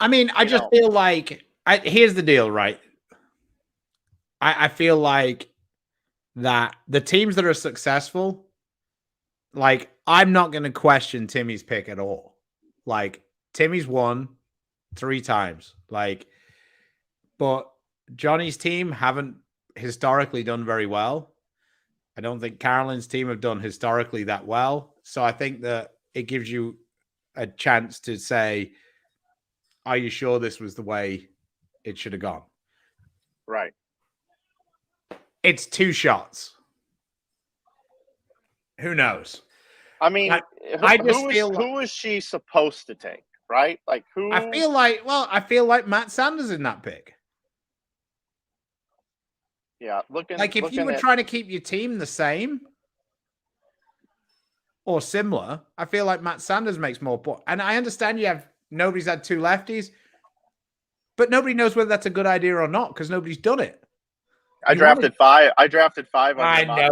I mean, I just feel like here's the deal, right? I feel like that the teams that are successful, like, I'm not going to question Timmy's pick at all. Like, Timmy's won 3 times. Like, but Johnny's team haven't historically done very well. I don't think Carolyn's team have done historically that well. So I think that it gives you a chance to say, are you sure this was the way it should have gone? Right. It's 2 shots. Who knows? I mean, I just feel who is she supposed to take, right? Like who? I feel like Matt Sanders in that pick. Yeah, if you were trying to keep your team the same or similar, I feel like Matt Sanders makes more points. And I understand nobody's had 2 lefties, but nobody knows whether that's a good idea or not because nobody's done it. I drafted 5. I drafted 5 on I know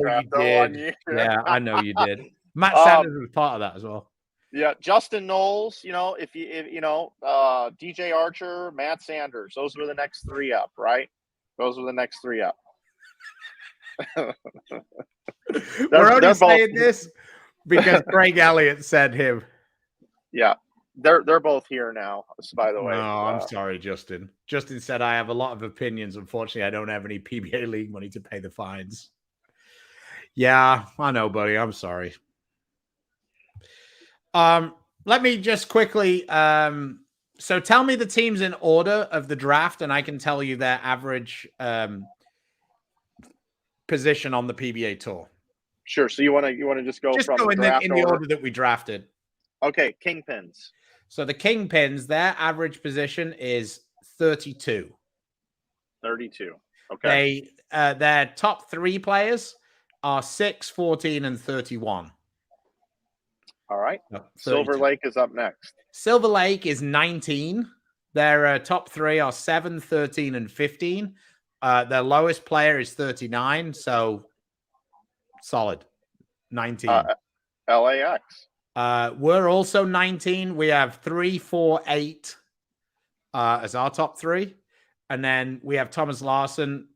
you did. Yeah, I know you did. Matt Sanders was part of that as well. Yeah, Justin Knowles. If DJ Archer, Matt Sanders. Those were the next 3 up, right? Those were the next 3 up. We're only saying this because Craig Elliott said him. Yeah, they're both here now. By the way, no, I'm sorry, Justin. Justin said I have a lot of opinions. Unfortunately, I don't have any PBA League money to pay the fines. Yeah, I know, buddy. I'm sorry. Let me just quickly. So tell me the teams in order of the draft, and I can tell you their average position on the PBA tour. Sure. So you want to just go from in the order that we drafted. Okay, kingpins. So the kingpins, their average position is 32. 32. Okay. Their top 3 players are 6, 14, and 31. All right. Silver Lake is up next. Silver Lake is 19. Their top 3 are 7, 13, and 15. Their lowest player is 39, so solid. 19. LAX. We're also 19. We have 3, 4, 8 as our top 3. And then we have Thomas Larson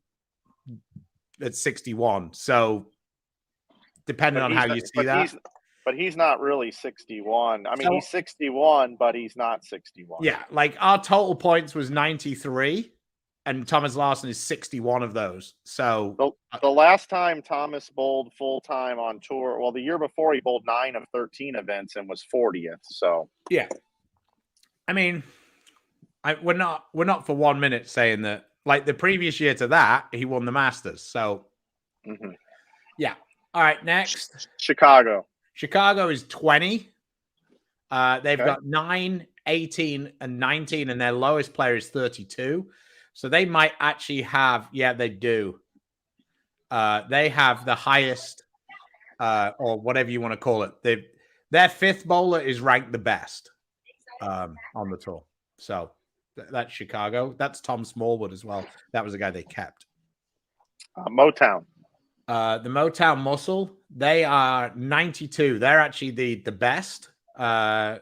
at 61. So depending on how you see that. But he's not really 61. I mean, he's 61, but he's not 61. Yeah, like our total points was 93. And Thomas Larson is 61 of those. So the last time Thomas bowled full time on tour, well, the year before he bowled 9 of 13 events and was 40th. So yeah, I mean, we're not for 1 minute saying that. Like the previous year to that, he won the Masters. So yeah. All right, next Chicago. Chicago is 20. They've got 9, 18, and 19, and their lowest player is 32. So they might actually have, they do. They have the highest, or whatever you want to call it. Their 5th bowler is ranked the best on the tour. So that's Chicago. That's Tom Smallwood as well. That was the guy they kept. Motown. The Motown Muscle, they are 92. They're actually the best. They're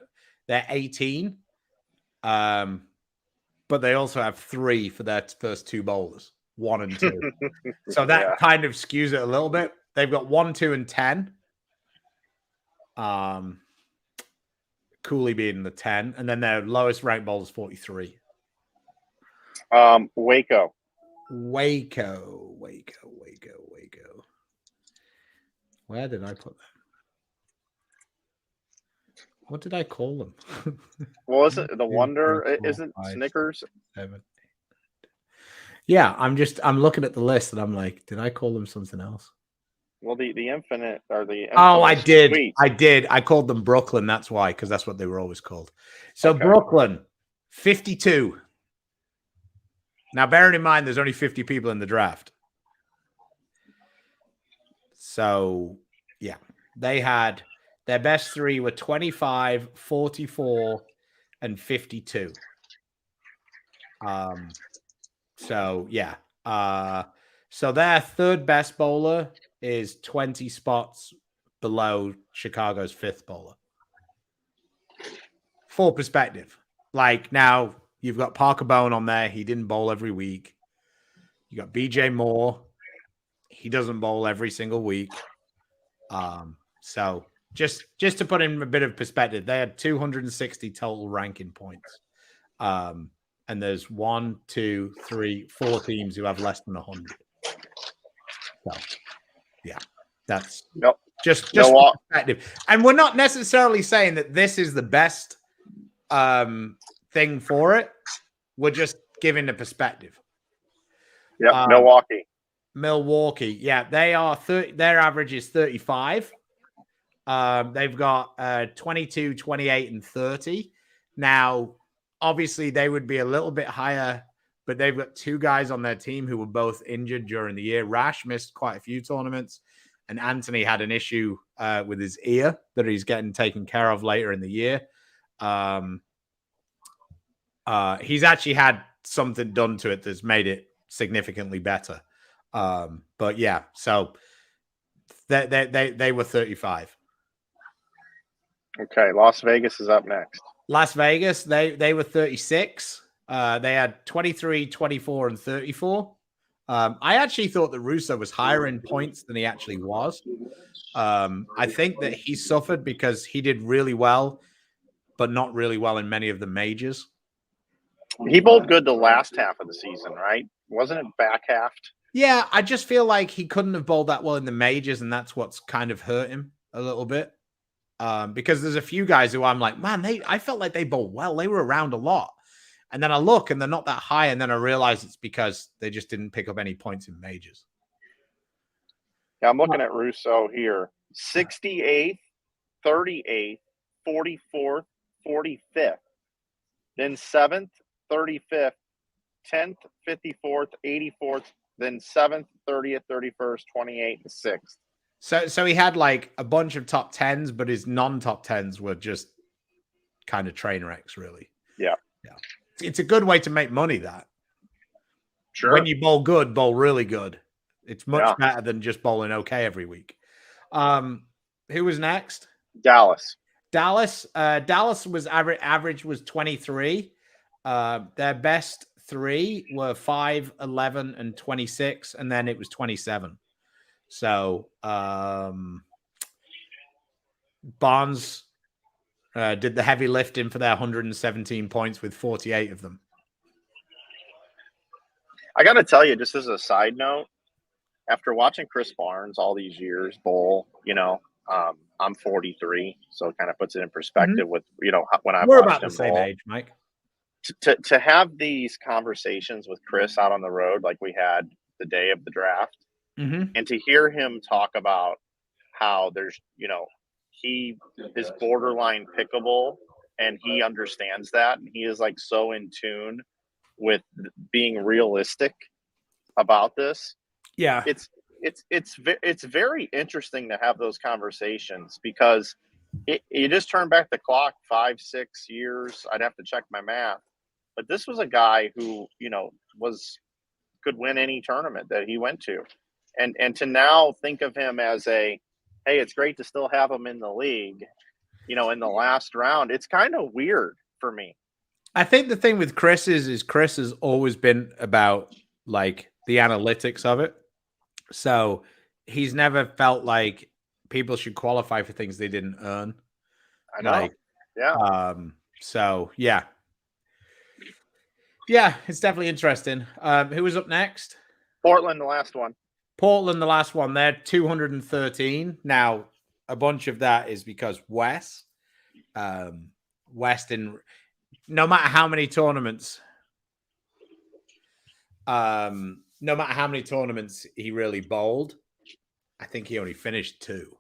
18. But they also have 3 for their first 2 bowlers, 1 and 2. So that kind of skews it a little bit. They've got 1, 2, and 10. Cooley being the 10. And then their lowest ranked bowler is 43. Waco. Where did I put that? What did I call them? What was it? The Wonder? Isn't Snickers? 7. Yeah, I'm looking at the list and I'm like, did I call them something else? Well, the Infinite or the I did. Suite. I did. I called them Brooklyn. That's why, because that's what they were always called. So Brooklyn, 52. Now, bearing in mind, there's only 50 people in the draft. So, yeah, they had their best 3 were 25, 44, and 52. So, yeah. So their 3rd best bowler is 20 spots below Chicago's 5th bowler. For perspective. Like, now, you've got Parker Bone on there. He didn't bowl every week. You got BJ Moore. he doesn't bowl every single week. So just to put in a bit of perspective, they had 260 total ranking points. And there's 1, 2, 3, 4 teams who have less than 100. So yeah, that's just perspective. And we're not necessarily saying that this is the best thing for it. We're just giving the perspective. Yeah, Milwaukee. Yeah, they are their average is 35. They've got 22, 28, and 30. Now, obviously, they would be a little bit higher, but they've got 2 guys on their team who were both injured during the year. Rash missed quite a few tournaments, and Anthony had an issue with his ear that he's getting taken care of later in the year. He's actually had something done to it that's made it significantly better. But yeah, so they were 35. Okay, Las Vegas is up next. Las Vegas, they were 36. They had 23, 24, and 34. I actually thought that Russo was higher in points than he actually was. I think that he suffered because he did really well, but not really well in many of the majors. He bowled good the last half of the season, right? Wasn't it back half? Yeah, I just feel like he couldn't have bowled that well in the majors, and that's what's kind of hurt him a little bit. Because there's a few guys who I'm like, man, I felt like they bowled well. They were around a lot. And then I look and they're not that high. And then I realize it's because they just didn't pick up any points in majors. Yeah, I'm looking at Russo here. 68th, 38th, 44th, 45th. Then 7th, 35th, 10th, 54th, 84th, then 7th, 30th, 31st, 28th, and 6th. So he had like a bunch of top 10s, but his non-top 10s were just kind of train wrecks, really. Yeah. It's a good way to make money, that. Sure. When you bowl good, bowl really good. It's much better than just bowling okay every week. Who was next? Dallas. Dallas was average was 23. Their best 3 were 5, 11, and 26, and then it was 27. So Barnes did the heavy lifting for their 117 points with 48 of them. I got to tell you, just as a side note, after watching Chris Barnes all these years bowl, I'm 43, so it kind of puts it in perspective with, when I We're watched about the him same bowl. age, Mike. To have these conversations with Chris out on the road like we had the day of the draft, and to hear him talk about how there's, he is borderline pickable and he understands that. And he is like so in tune with being realistic about this. Yeah. It's very interesting to have those conversations because you just turn back the clock 5-6 years. I'd have to check my math, but this was a guy who, could win any tournament that he went to. And to now think of him as hey, it's great to still have him in the league, in the last round. It's kind of weird for me. I think the thing with Chris is Chris has always been about like the analytics of it. So he's never felt like people should qualify for things they didn't earn. I know. So yeah. Yeah, it's definitely interesting. Who was up next? Portland, the last one. Portland, the last one. They're 213. Now, a bunch of that is because West in no matter how many tournaments, he really bowled, I think he only finished 2.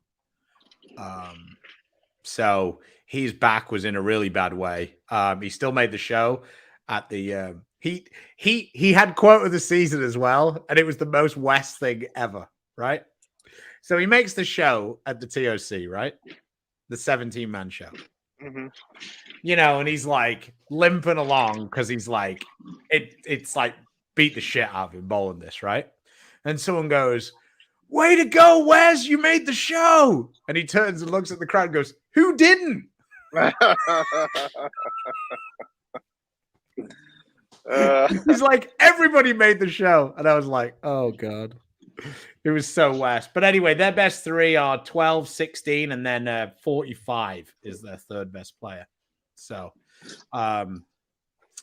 So his back was in a really bad way. He still made the show at the he had quote of the season as well, and it was the most West thing ever, right? So he makes the show at the TOC, right? The 17-man show. And he's like limping along because he's like it's like beat the shit out of him bowling this, right? And someone goes, "Way to go, Wes, you made the show." And he turns and looks at the crowd and goes, "Who didn't?" He's like, "Everybody made the show." And I was like, "Oh God." It was so West. But anyway, their best three are 12, 16, and then 45 is their third best player. So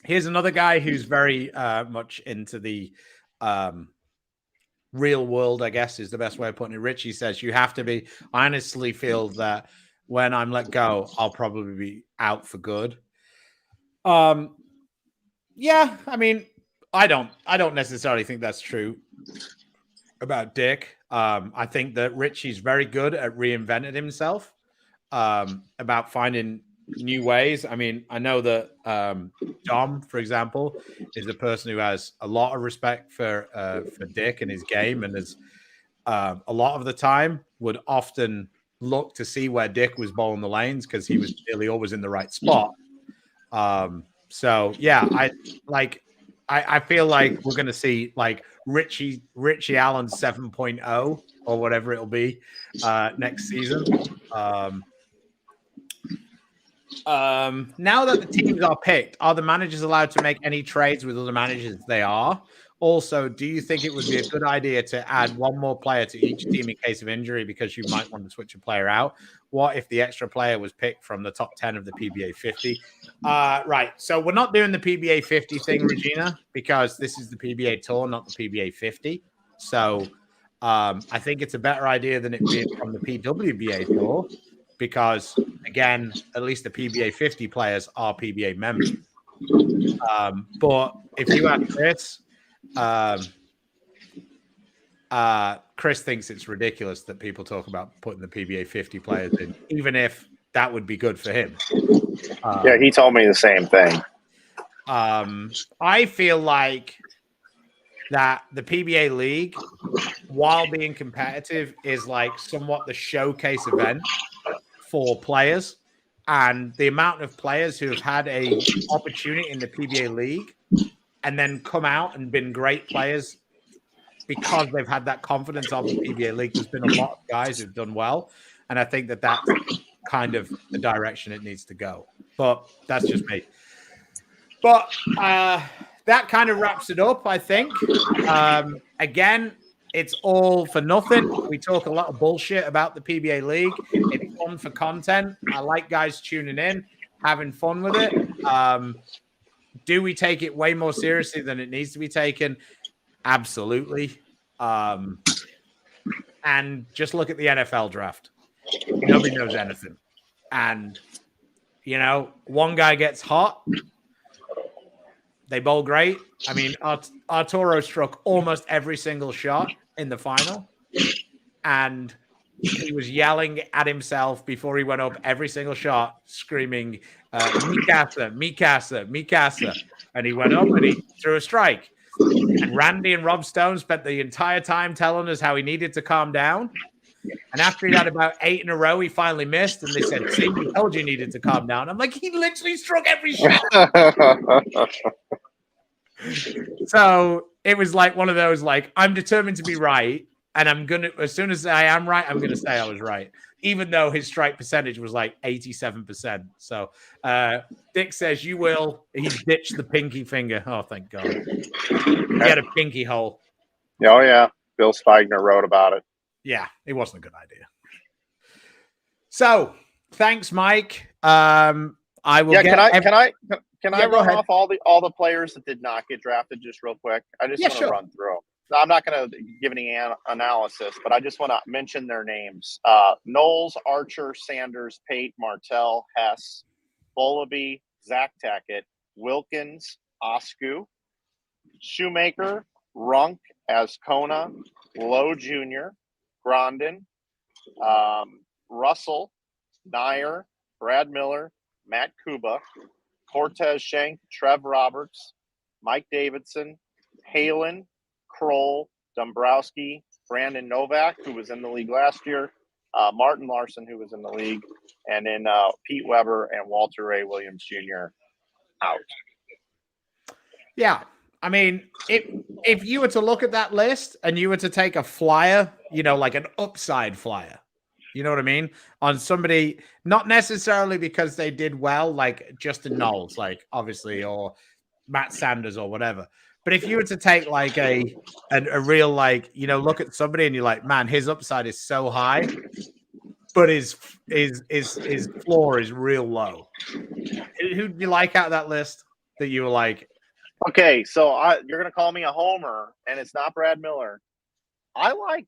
here's another guy who's very much into the real world, I guess is the best way of putting it. Richie says, you have to be. I honestly feel that when I'm let go, I'll probably be out for good. Yeah, I mean, I don't necessarily think that's true about Dick. I think that Richie's very good at reinventing himself, about finding new ways. I mean, I know that Dom, for example, is a person who has a lot of respect for Dick and his game, and is a lot of the time would often look to see where Dick was bowling the lanes because he was nearly always in the right spot. So yeah, I feel like we're going to see like Richie Allen 7.0 or whatever it'll be next season. Now that the teams are picked, are the managers allowed to make any trades with other managers? They are. Also, do you think it would be a good idea to add one more player to each team in case of injury because you might want to switch a player out? What if the extra player was picked from the top 10 of the PBA 50? Right. So we're not doing the PBA 50 thing, Regina, because this is the PBA Tour, not the PBA 50. So I think it's a better idea than it being from the PWBA Tour because, again, at least the PBA 50 players are PBA members. But if you ask Chris, Chris thinks it's ridiculous that people talk about putting the PBA 50 players in, even if that would be good for him. Yeah, he told me the same thing. I feel like that the PBA League, while being competitive, is like somewhat the showcase event for players. And the amount of players who have had a opportunity in the PBA League and then come out and been great players because they've had that confidence of the PBA League. There's been a lot of guys who've done well. And I think that that's kind of the direction it needs to go. But that's just me. But that kind of wraps it up, I think. Again, it's all for nothing. We talk a lot of bullshit about the PBA League. It's fun for content. I like guys tuning in, having fun with it. Do we take it way more seriously than it needs to be taken? Absolutely. And just look at the NFL draft. Nobody knows anything. And, you know, one guy gets hot. They bowl great. I mean, Arturo struck almost every single shot in the final. And he was yelling at himself before he went up every single shot, screaming, Mikasa, Mikasa, Mikasa. And he went up and he threw a strike. And Randy and Rob Stone spent the entire time telling us how he needed to calm down. And after he had about 8 in a row, he finally missed. And they said, see, we told you needed to calm down. I'm like, he literally struck every shot. So it was like one of those, like, I'm determined to be right. And I'm going to, as soon as I am right, I'm going to say I was right. Even though his strike percentage was like 87%. So Dick says, you will. He ditched the pinky finger. Oh, thank God. He had a pinky hole. Oh, yeah. Bill Spigner wrote about it. Yeah, it wasn't a good idea. So, thanks, Mike. I will. Yeah, can I run off all the players that did not get drafted just real quick? I just want to run through. I'm not going to give any analysis, but I just want to mention their names: Knowles, Archer, Sanders, Pate, Martell, Hess, Bowlby, Zach Tackett, Wilkins, Oscu, Shoemaker, Runk, Ascona, Lowe Jr., Grondin, Russell, Nair, Brad Miller, Matt Kuba, Cortez Shank, Trev Roberts, Mike Davidson, Halen, Kroll, Dombrowski, Brandon Novak, who was in the league last year, Martin Larson, who was in the league, and then Pete Weber and Walter Ray Williams Jr. out. Yeah. I mean, if you were to look at that list and you were to take a flyer, you know, like an upside flyer, you know what I mean? On somebody, not necessarily because they did well, like Justin Knowles, like obviously, or Matt Sanders or whatever, But if you were to take like a real like, you know, look at somebody and you're like, man, his upside is so high, but his floor is real low. Who do you like out of that list that you were like? Okay, so you're gonna call me a homer, and it's not Brad Miller. I like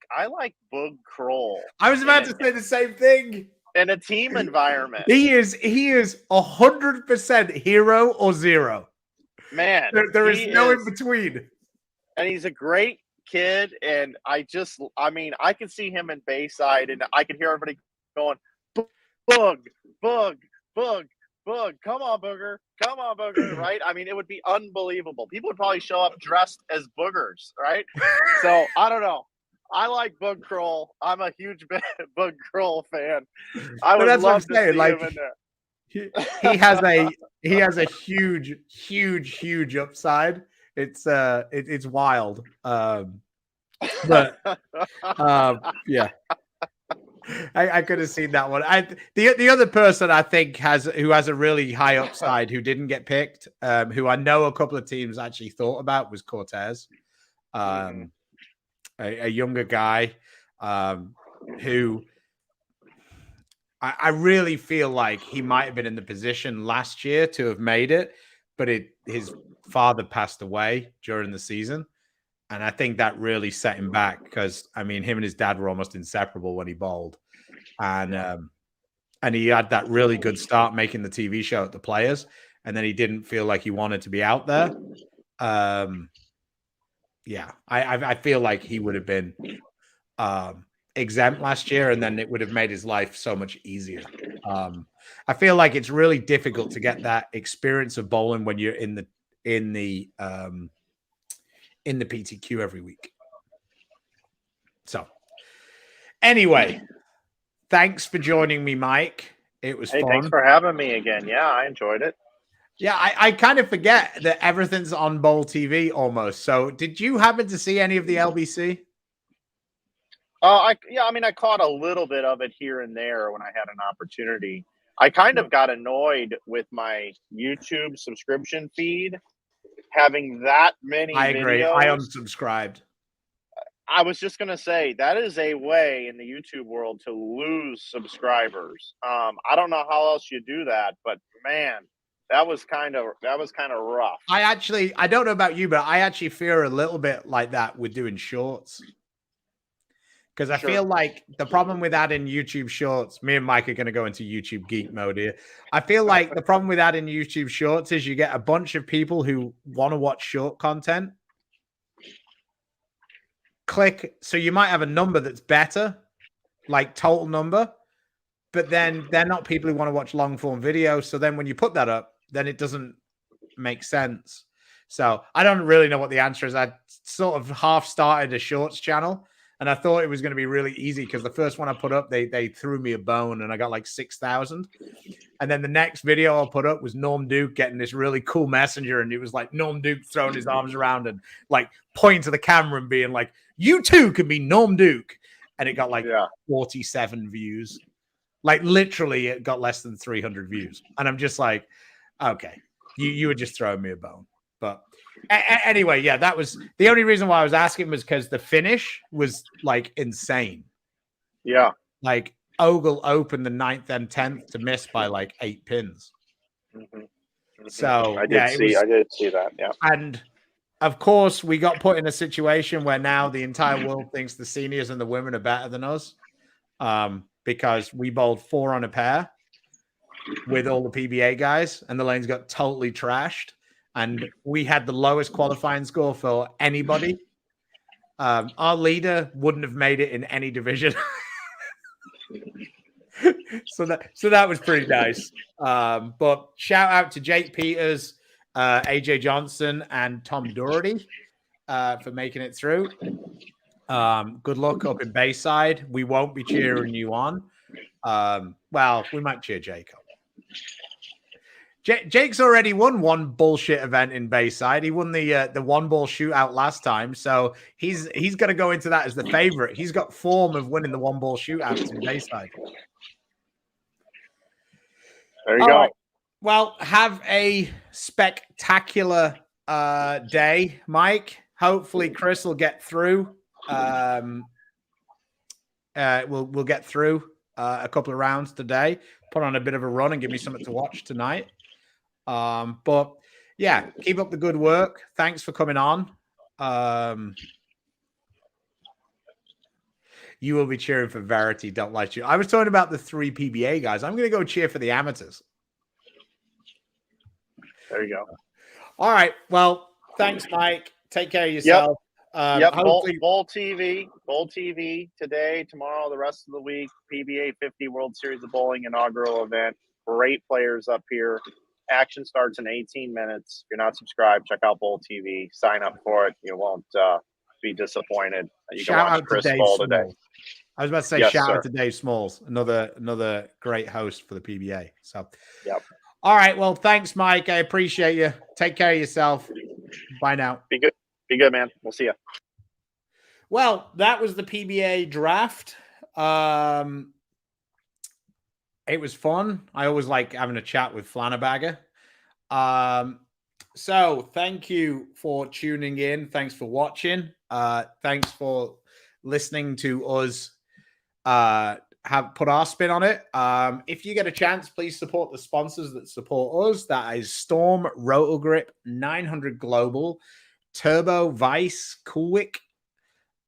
Boog Kroll. I was about to say the same thing. In a team environment, he is 100% hero or zero. Man, there is no in between. And he's a great kid, and I can see him in Bayside, and I can hear everybody going, Boog, Boog, Boog, Boog, come on, Booger, right? I mean, it would be unbelievable. People would probably show up dressed as boogers, right? So I don't know. I like Boog Kroll. I'm a huge Boog Kroll fan. I would love to see him in there. He has a huge upside. It's wild. But yeah. I could have seen that one. The other person I think who has a really high upside who didn't get picked, who I know a couple of teams actually thought about, was Cortez, a younger guy who I really feel like he might have been in the position last year to have made it, but his father passed away during the season. And I think that really set him back because, I mean, him and his dad were almost inseparable when he bowled. And he had that really good start making the TV show at the Players. And then he didn't feel like he wanted to be out there. Yeah, I feel like he would have been exempt last year, and then it would have made his life so much easier. I feel like it's really difficult to get that experience of bowling when you're in the PTQ every week. So anyway, thanks for joining me, Mike. It was fun. Thanks for having me again. Yeah, I enjoyed it. Yeah, I kind of forget that everything's on BowlTV almost. So did you happen to see any of the LBC? I caught a little bit of it here and there when I had an opportunity. I kind of got annoyed with my YouTube subscription feed having that many I agree. videos. I unsubscribed. I was just going to say that is a way in the YouTube world to lose subscribers. I don't know how else you do that, but man, that was kind of rough. I don't know about you, but I actually fear a little bit like that with doing shorts. Because I feel like the problem with adding YouTube shorts, me and Mike are going to go into YouTube geek mode here. I feel like the problem with adding YouTube shorts is you get a bunch of people who want to watch short content. So you might have a number that's better, like total number, but then they're not people who want to watch long form video. So then when you put that up, then it doesn't make sense. So I don't really know what the answer is. I sort of half started a shorts channel. And I thought it was going to be really easy because the first one I put up, they threw me a bone and I got like 6,000. And then the next video I put up was Norm Duke getting this really cool messenger. And it was like Norm Duke throwing his arms around and like pointing to the camera and being like, you too can be Norm Duke. And it got like 47 views. Like literally it got less than 300 views. And I'm just like, okay, you were just throwing me a bone. But anyway, yeah, that was the only reason why I was asking was because the finish was like insane. Yeah. Like Ogle opened the 9th and 10th to miss by like 8 pins. Mm-hmm. Mm-hmm. So I did see that. Yeah. And of course, we got put in a situation where now the entire world thinks the seniors and the women are better than us because we bowled 4 on a pair with all the PBA guys and the lanes got totally trashed. And we had the lowest qualifying score for anybody. Our leader wouldn't have made it in any division. so that was pretty nice. But shout out to Jake Peters, AJ Johnson, and Tom Doherty for making it through. Good luck up in Bayside. We won't be cheering you on. Well, we might cheer Jake up. Jake's already won one bullshit event in Bayside. He won the one ball shootout last time, so he's going to go into that as the favorite. He's got form of winning the one ball shootouts in Bayside. There you go. Right. Well, have a spectacular day, Mike. Hopefully Chris will get through. We'll get through a couple of rounds today, put on a bit of a run and give me something to watch tonight. But yeah, keep up the good work. Thanks for coming on. You will be cheering for Verity. Don't like you. I was talking about the 3 PBA guys. I'm going to go cheer for the amateurs. There you go. All right. Well, thanks, Mike. Take care of yourself. Hopefully... BowlTV today, tomorrow, the rest of the week. PBA 50 World Series of Bowling inaugural event. Great players up here. Action starts in 18 minutes. If you're not subscribed, check out BowlTV. Sign up for it. You won't be disappointed. You can watch Chris bowl today. I was about to say shout out to Dave Smalls, another great host for the PBA. So, all right. Well, thanks, Mike. I appreciate you. Take care of yourself. Bye now. Be good, man. We'll see you. Well, that was the PBA draft. It was fun. I always like having a chat with Flanagan. So thank you for tuning in. Thanks for watching. Thanks for listening to us have put our spin on it. If you get a chance, please support the sponsors that support us. That is Storm, Rotogrip, 900 Global, Turbo, Vice, Coolwick.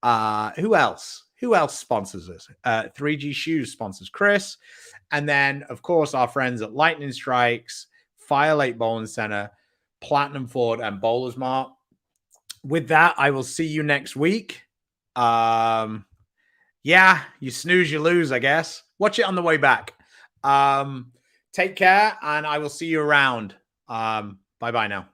Who else? Who else sponsors us? 3G Shoes sponsors Chris. And then, of course, our friends at Lightning Strikes, Fire Lake Bowling Center, Platinum Ford, and Bowlers Mart. With that, I will see you next week. Yeah, you snooze, you lose, I guess. Watch it on the way back. Take care, and I will see you around. Bye-bye now.